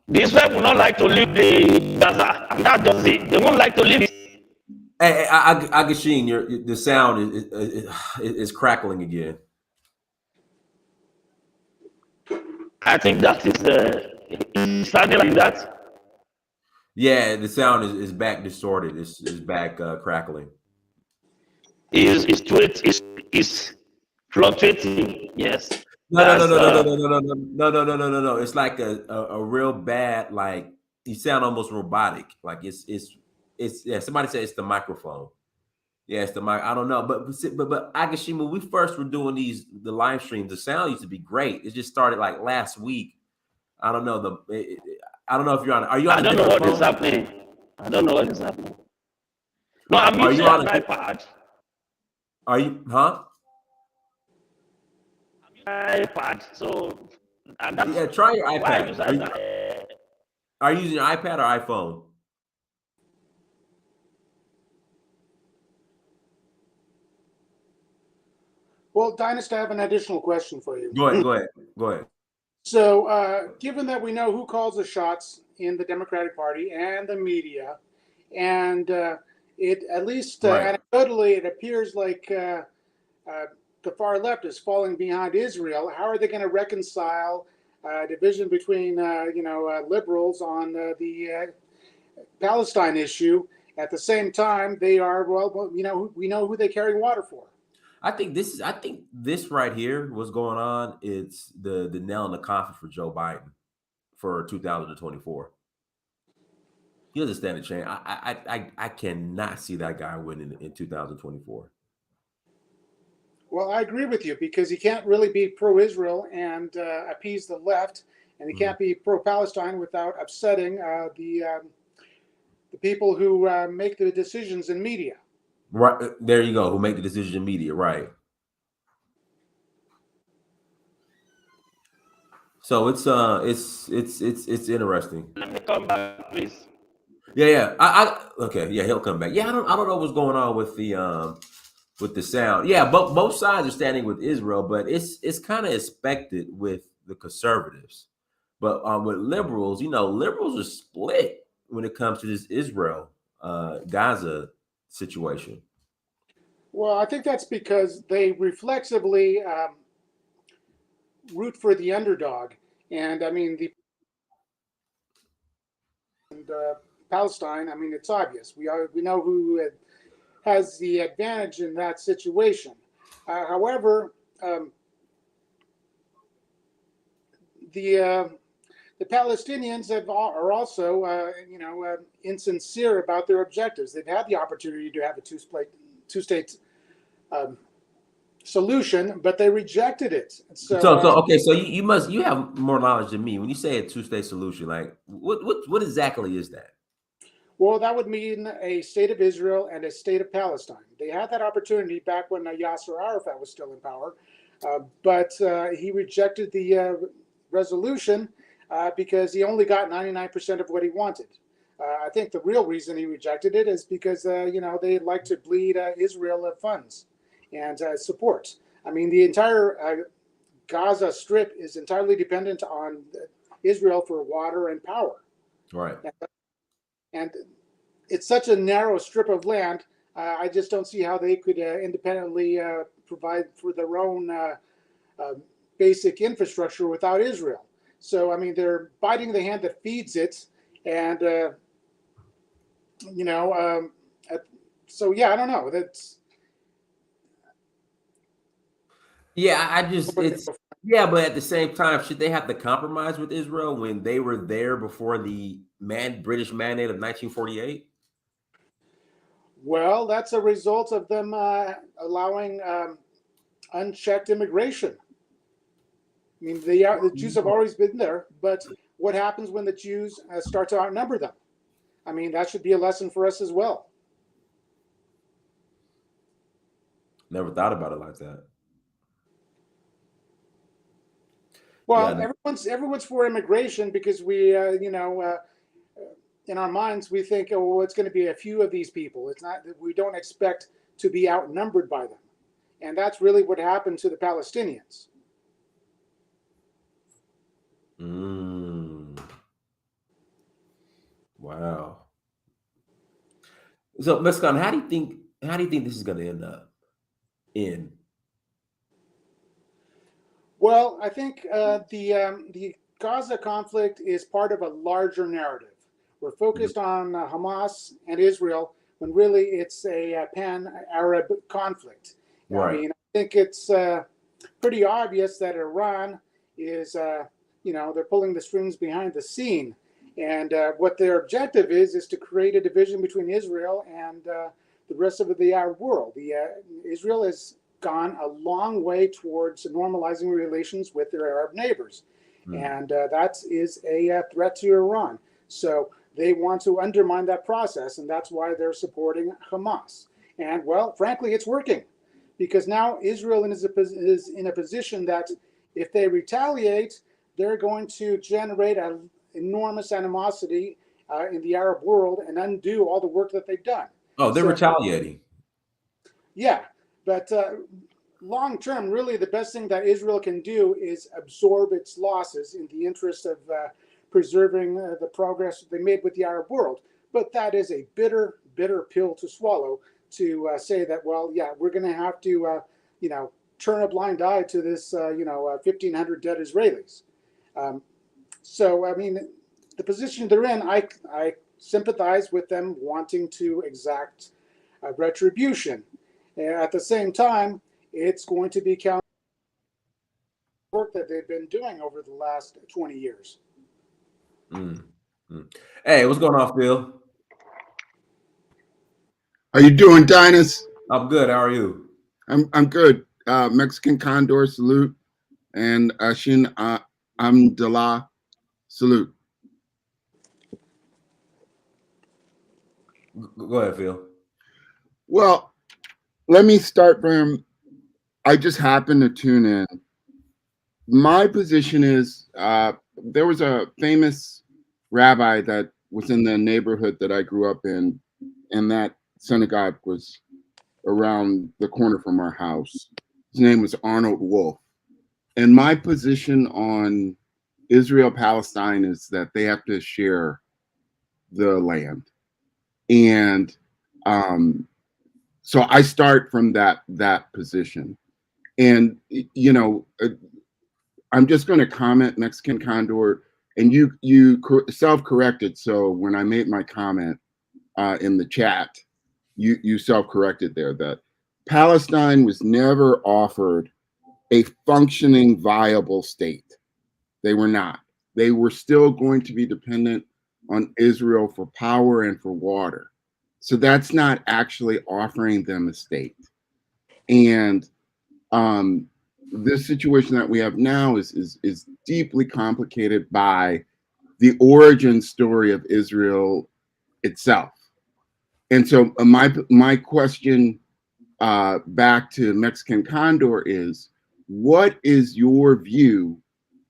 The Israel will not like to leave the Gaza, and that does it. They won't like to leave it. Hey, Ageshin, the sound is crackling again. I think that is sounding like that. Yeah, the sound is back distorted. It's back crackling. It's fluctuating. Yes. No. It's like a real bad, like you sound almost robotic. Like it's yeah. Somebody said it's the microphone. Yeah, it's the mic. I don't know, but Ageshin, when we first were doing the live streams, the sound used to be great. It just started like last week I don't know I don't know if you're on. Are you I on a don't know different what is phone? happening. I don't know what is happening. No, I'm Are using you on an a? iPad. Are you? Huh? iPad. So, and that's Yeah. Try your why I use iPad. Are you using your iPad or iPhone? Well, Dynast, I have an additional question for you. Go ahead. Go ahead. Go ahead. So, given that we know who calls the shots in the Democratic Party and the media, and it at least Right. anecdotally, it appears like the far left is falling behind Israel. How are they going to reconcile division between liberals on the Palestine issue? At the same time, they are we know who they carry water for. I think this right here, what's going on, it's the nail in the coffin for Joe Biden for 2024. He doesn't stand a chance. I cannot see that guy winning in 2024. Well, I agree with you because he can't really be pro-Israel and appease the left, and he Mhm. can't be pro-Palestine without upsetting the people who make the decisions in media. Right there, you go. Who make the decision in media? Right. So it's interesting. Let me come back, please. Yeah, yeah. Okay. Yeah, he'll come back. Yeah, I don't know what's going on with the sound. Yeah, both sides are standing with Israel, but it's kind of expected with the conservatives. But with liberals, liberals are split when it comes to this Israel Gaza situation. Well, I think that's because they reflexively root for the underdog, and I mean Palestine. I mean, it's obvious. We know who has the advantage in that situation. However, the the Palestinians are also, insincere about their objectives. They've had the opportunity to have a two-state um, solution, but they rejected it. So So, okay, so you have more knowledge than me. When you say a two-state solution, like what exactly is that? well, that would mean a state of Israel and a state of Palestine. They had that opportunity back when Yasser Arafat was still in power, but he rejected the resolution because he only got 99% of what he wanted. I think the real reason he rejected it is because they'd like to bleed Israel of funds and support. I mean, the entire Gaza Strip is entirely dependent on Israel for water and power, Right. and it's such a narrow strip of land. I just don't see how they could independently provide for their own uh, basic infrastructure without Israel. So, I mean, they're biting the hand that feeds it, and you know, um, so yeah, I don't know. That's Yeah, I just it's yeah, but at the same time, should they have to compromise with Israel when they were there before the British mandate of 1948? well, that's a result of them allowing unchecked immigration. I mean, the Jews have always been there, but what happens when the Jews start to outnumber them? I mean, that should be a lesson for us as well. Never thought about it like that. Well, Yeah, everyone's for immigration because we, in our minds we think, oh, well, it's going to be a few of these people. It's not. We don't expect to be outnumbered by them, and that's really what happened to the Palestinians. mm, wow. So, Mescon, how do you think this is going to end up? In Well, I think the Gaza conflict is part of a larger narrative. We're focused on Hamas and Israel when really it's a pan-Arab conflict. I right, mean, I think it's pretty obvious that Iran is, they're pulling the strings behind the scene. And what their objective is to create a division between Israel and the rest of the Arab world. Israel has gone a long way towards normalizing relations with their Arab neighbors. And that is a threat to Iran. So they want to undermine that process, and that's why they're supporting Hamas. And well, frankly, it's working, because now Israel is in a position that if they retaliate, they're going to generate an enormous animosity in the Arab world and undo all the work that they've done. Oh, they're retaliating. Yeah, but long term, really, the best thing that Israel can do is absorb its losses in the interest of preserving the progress they made with the Arab world. But that is a bitter, bitter pill to swallow, to say that, well, yeah, we're going to have to, turn a blind eye to this, 1,500 dead Israelis. So, I mean, the position they're in, I sympathize with them wanting to exact retribution. At the same time, it's going to be counter work that they've been doing over the last 20 years. Hey, what's going on, Phil? How you doing, Dynast? I'm good. How are you? I'm good. Mexican Condor salute, and Ageshin Adimula salute. Go ahead, Phil. Well, let me start from. I just happened to tune in. My position is there was a famous rabbi that was in the neighborhood that I grew up in, and that synagogue was around the corner from our house. His name was Arnold Wolf. And my position on Israel-Palestine is that they have to share the land. And so I start from that position. And, I'm just going to comment, Mexican Condor, and you self-corrected. So when I made my comment in the chat, you self-corrected there that Palestine was never offered a functioning, viable state. They were not. They were still going to be dependent on Israel for power and for water. So that's not actually offering them a state. And this situation that we have now is deeply complicated by the origin story of Israel itself. And so my question back to Mexican Condor is, what is your view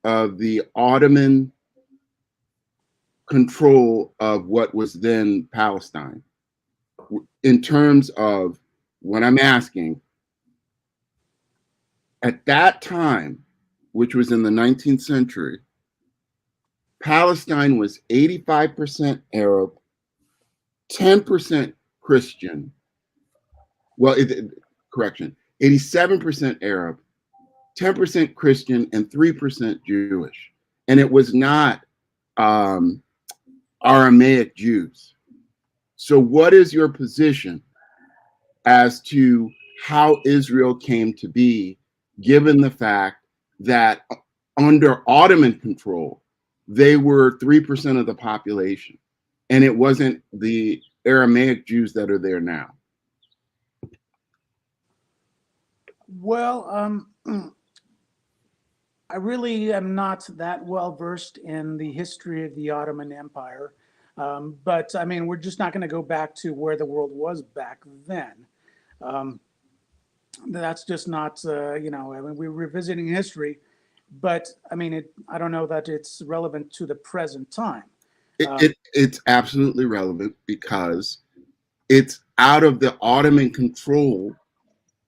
of the Ottoman control of what was then Palestine? In terms of what I'm asking, at that time, which was in the 19th century, Palestine was 85% Arab, 10% Christian. Well, correction, 87% Arab, 10% Christian, and 3% Jewish. And it was not Aramaic Jews. So what is your position as to how Israel came to be, given the fact that under Ottoman control, they were 3% of the population, and it wasn't the Aramaic Jews that are there now? Well, I really am not that well versed in the history of the Ottoman Empire. But I mean, we're just not going to go back to where the world was back then. That's just not, I mean, we're revisiting history, but I mean, I don't know that it's relevant to the present time. It's absolutely relevant because it's out of the Ottoman control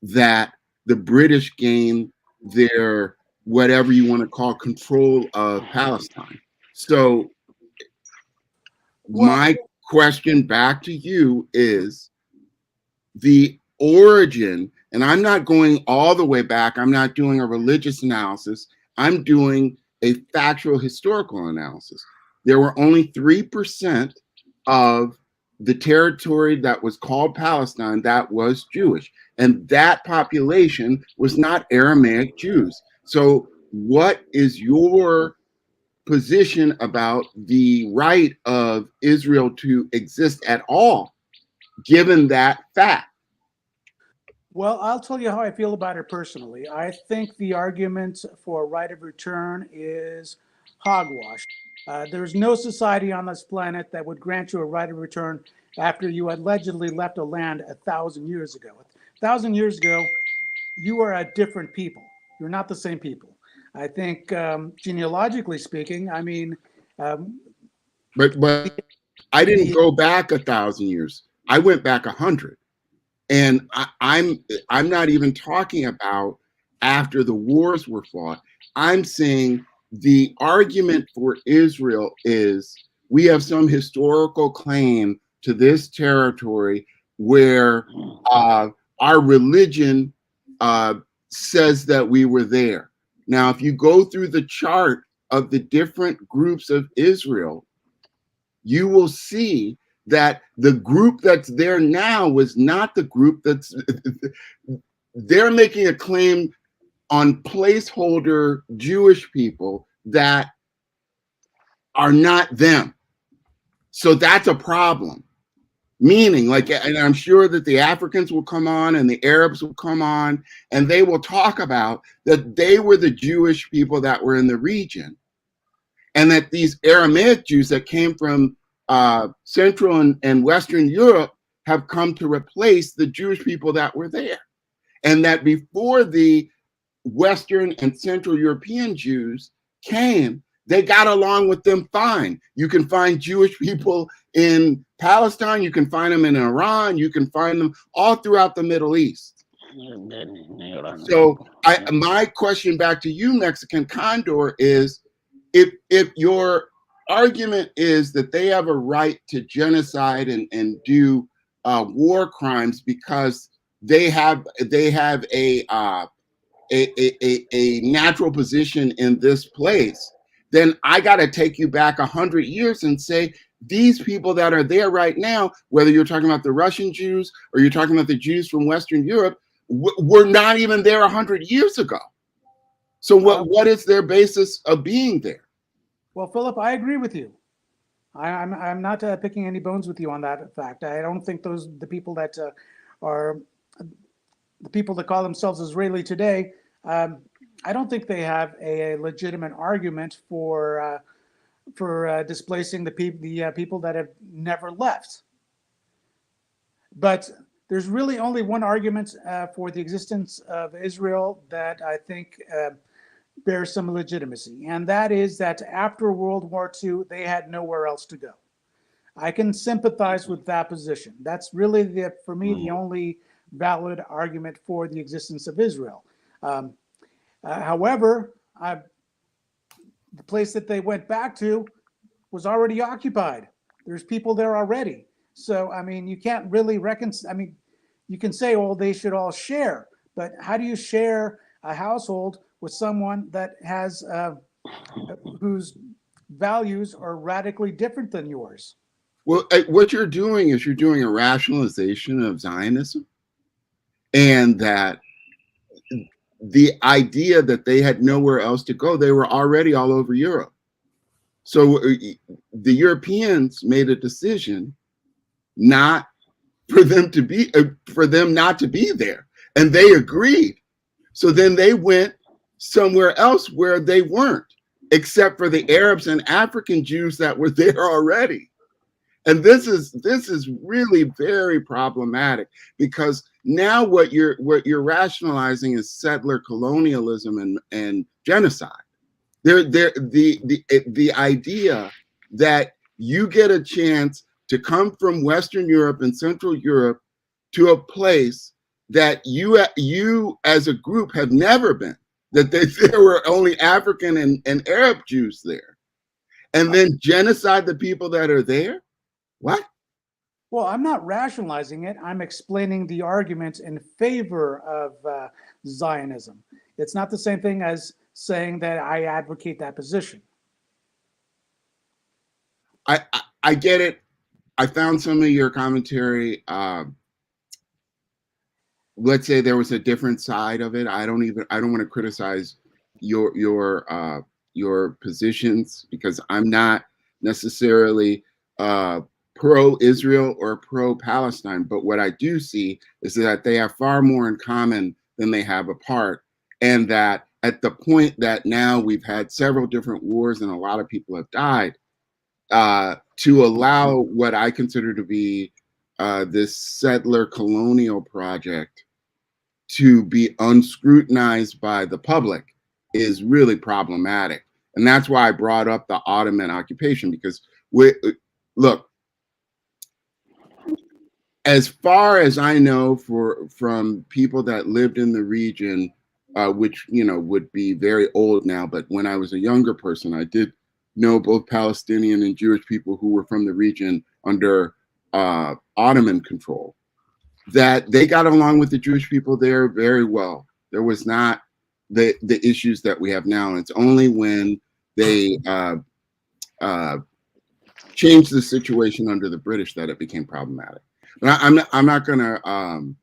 that the British gained their, whatever you want to call, control of Palestine. So my question back to you is the origin, and I'm not going all the way back. I'm not doing a religious analysis. I'm doing a factual historical analysis. There were only 3% of the territory that was called Palestine that was Jewish. And that population was not Aramaic Jews. So what is your position about the right of Israel to exist at all, given that fact? Well, I'll tell you how I feel about it personally. I think the argument for right of return is hogwash. There's no society on this planet that would grant you a right of return after you allegedly left a land 1,000 years ago. 1,000 years ago, you are a different people. You're not the same people. I think genealogically speaking, I mean, but I didn't go back 1,000 years. I went back 100, and I'm not even talking about after the wars were fought. I'm saying the argument for Israel is we have some historical claim to this territory where our religion says that we were there. Now, if you go through the chart of the different groups of Israel, you will see that the group that's there now was not the group that's they're making a claim on placeholder Jewish people that are not them. So that's a problem. Meaning, like, and I'm sure that the Africans will come on and the Arabs will come on and they will talk about that they were the Jewish people that were in the region, and that these Aramaic Jews that came from Central and Western Europe have come to replace the Jewish people that were there. And that before the Western and Central European Jews came, they got along with them fine. You can find Jewish people in Palestine, you can find them in Iran, you can find them all throughout the Middle East. So my question back to you, Mexican Condor, is if your argument is that they have a right to genocide and do war crimes because they have a natural position in this place, then I got to take you back 100 years and say these people that are there right now, whether you're talking about the Russian Jews or you're talking about the Jews from Western Europe, were not even there 100 years ago. So what is their basis of being there? Well, Philip, I agree with you. I'm not picking any bones with you on that fact. I don't think the people that are the people that call themselves Israeli today, I don't think they have a legitimate argument for displacing the people that have never left. But there's really only one argument for the existence of Israel that I think bears some legitimacy, and that is that after World War II, they had nowhere else to go. I can sympathize with that position. That's really, for me, the only valid argument for the existence of Israel. However, the place that they went back to was already occupied. There's people there already. So, I mean, you can't really reconcile. I mean, you can say, oh, they should all share, but how do you share a household with someone that has whose values are radically different than yours? Well, what you're doing is you're doing a rationalization of Zionism, and that the idea that they had nowhere else to go, they were already all over Europe. So the Europeans made a decision not for them to be not to be there, and they agreed. So then they went somewhere else where they weren't, except for the Arabs and African Jews that were there already. And this is really very problematic, because now what you're rationalizing is settler colonialism and genocide. The idea that you get a chance to come from Western Europe and Central Europe to a place that you as a group have never been, that there were only African and Arab Jews there, and then genocide the people that are there. What? Well, I'm not rationalizing it. I'm explaining the arguments in favor of Zionism. It's not the same thing as saying that I advocate that position. I get it. I found some of your commentary. Let's say there was a different side of it. I don't want to criticize your positions, because I'm not necessarily pro-Israel or pro-Palestine, but what I do see is that they have far more in common than they have apart, and that at the point that now we've had several different wars and a lot of people have died, to allow what I consider to be this settler colonial project to be unscrutinized by the public is really problematic. And that's why I brought up the Ottoman occupation, because look, as far as I know, from people that lived in the region, which would be very old now, but when I was a younger person, I did know both Palestinian and Jewish people who were from the region under Ottoman control, that they got along with the Jewish people there very well. There was not the issues that we have now. And it's only when they changed the situation under the British that it became problematic. But I'm not going to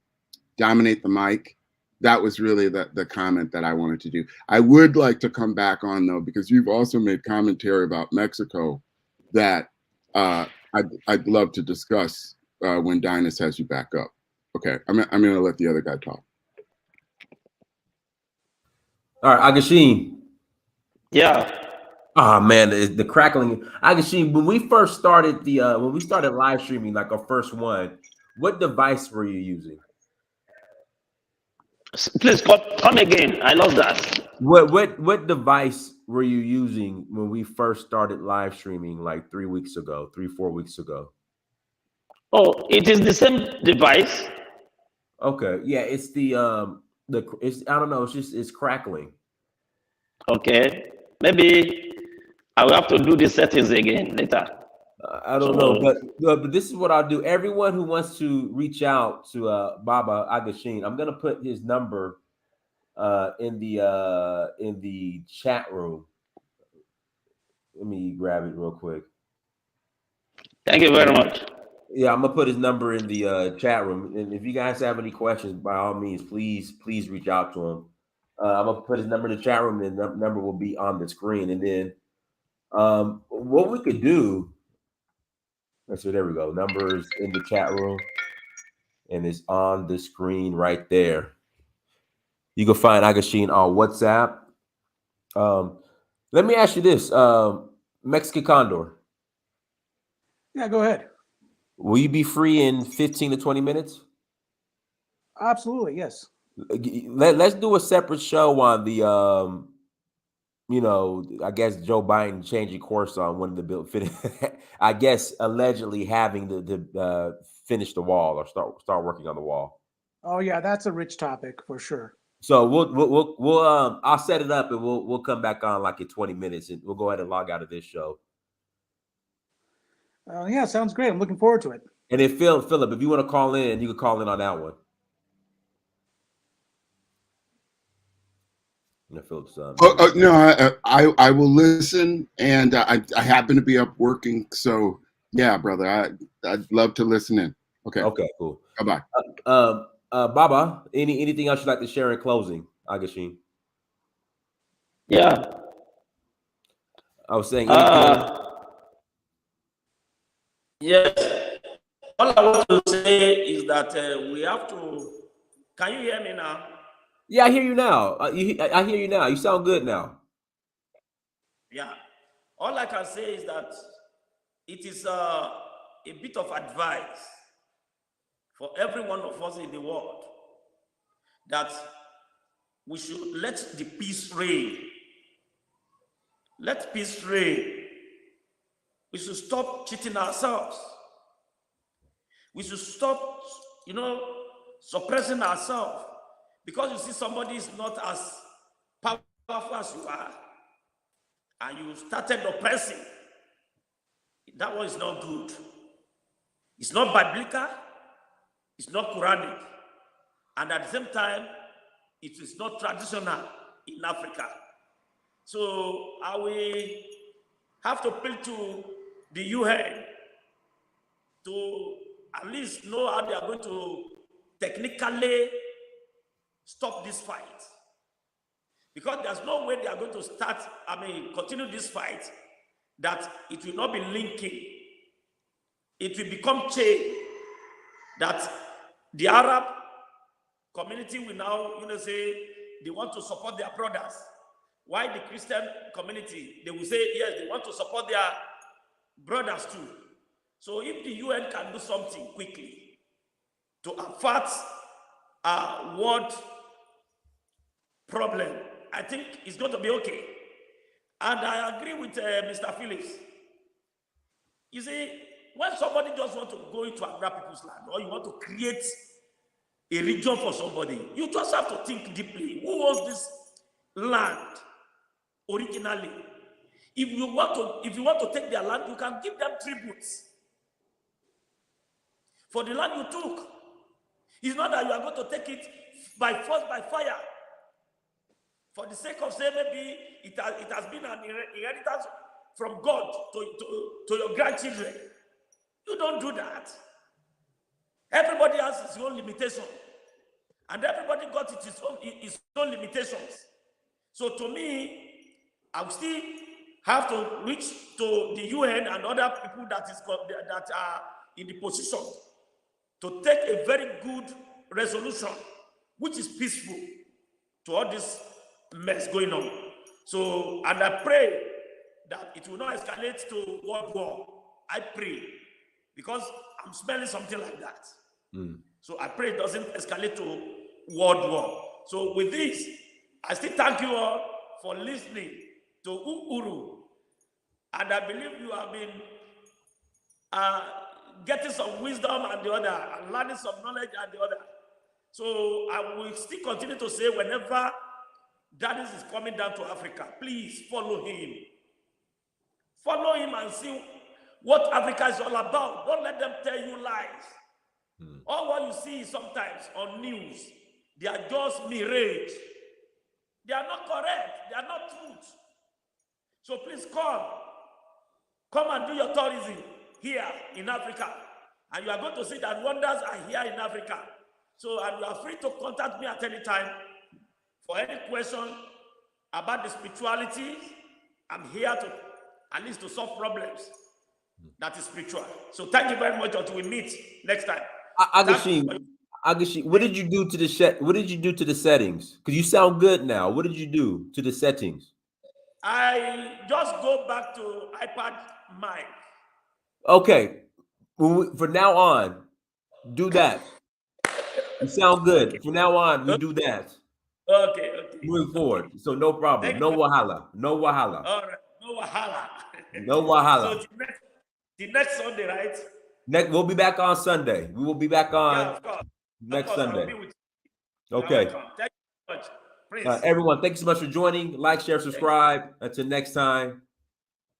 dominate the mic. That was really the comment that I wanted to do. I would like to come back on, though, because you've also made commentary about Mexico that I'd love to discuss when Dynast has you back up. Okay, I'm going to let the other guy talk. All right, Ageshin. Yeah. Oh man, the crackling. Ageshin, when we first started when we started live streaming, like our first one, what device were you using? Please come again. I lost that. What device were you using when we first started live streaming, like 3 weeks ago, 4 weeks ago? Oh, it is the same device. Okay, yeah, it's it's I don't know, it's crackling. Okay, maybe I will have to do the settings again later. I don't know, but this is what I'll do. Everyone who wants to reach out to Baba Ageshin, I'm gonna put his number in the chat room. Let me grab it real quick. Thank you very much. Yeah, I'm gonna put his number in the chat room, and if you guys have any questions, by all means, please reach out to him. I'm gonna put his number in the chat room, and the number will be on the screen. And then, what we could do. So there we go. Numbers in the chat room, and it's on the screen right there. You can find Ageshin on WhatsApp. Let me ask you this, Mexican Condor. Yeah, go ahead. Will you be free in 15 to 20 minutes? Absolutely, yes. Let's do a separate show on the, I guess Joe Biden changing course on when the bill I guess allegedly having to finish the wall or start working on the wall. Oh yeah, that's a rich topic for sure. So we'll I'll set it up and we'll come back on like in 20 minutes and we'll go ahead and log out of this show. Yeah, sounds great. I'm looking forward to it. And then Philip, if you want to call in, you can call in on that one. No, Philip's no, I will listen, and I happen to be up working, so yeah, brother, I'd love to listen in. Okay. Okay, cool. Bye bye. Baba, anything else you'd like to share in closing, Ageshin? Yeah. I was saying. Yes. All I want to say is that we have to. Can you hear me now? Yeah, I hear you now. I hear you now. You sound good now. Yeah. All I can say is that it is a bit of advice for every one of us in the world that we should let the peace reign. Let peace reign. We should stop cheating ourselves. We should stop, suppressing ourselves. Because you see somebody is not as powerful as you are, and you started oppressing, that one is not good. It's not biblical, it's not Quranic, and at the same time, it is not traditional in Africa. So I will have to appeal to the UN to at least know how they are going to technically stop this fight. Because there's no way they are going to continue this fight that it will not be linking. It will become chain that the Arab community will now, say they want to support their brothers. why the Christian community, they will say, yes, they want to support their brothers too. So if the UN can do something quickly to avert a world problem, I think it's going to be okay. And I agree with Mr. Phillips. You see, when somebody just wants to go into another people's land, or you want to create a region for somebody, you just have to think deeply. Who owns this land originally? If you want to take their land, you can give them tributes for the land you took. It's not that you are going to take it by force, by fire, for the sake of saying maybe it has been an inheritance from God to your grandchildren. You don't do that. Everybody has his own limitation, and everybody got his own limitations. So to me, I will still have to reach to the UN and other people that are in the position to take a very good resolution, which is peaceful, to all this mess going on. So, and I pray that it will not escalate to world war. I pray, because I'm smelling something like that. So I pray it doesn't escalate to world war. So with this, I still thank you all for listening to Uru. And I believe you have been getting some wisdom and the other, and learning some knowledge and the other. So I will still continue to say, whenever Daddies is coming down to Africa, please follow him. Follow him and see what Africa is all about. Don't let them tell you lies. All what you see sometimes on news, they are just mirage. They are not correct. They are not truth. So please come and do your tourism here in Africa. And you are going to see that wonders are here in Africa. So, and you are free to contact me at any time for any question about the spirituality. I'm here to at least to solve problems that is spiritual. So thank you very much until we meet next time. Ageshin, what did you do to the What did you do to the settings? Because you sound good now. What did you do to the settings? I just go back to iPad mic. Okay, from now on, do that. You sound good. Okay. From now on, we do that. Okay. Moving forward. So no problem. No wahala. No wahala. All right. No wahala. No wahala. So the next Sunday, right? We'll be back on Sunday. We will be back on next Sunday. I'll be with you. Okay. Thank you so much. Everyone, thank you so much for joining. Like, share, subscribe. Until next time,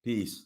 peace.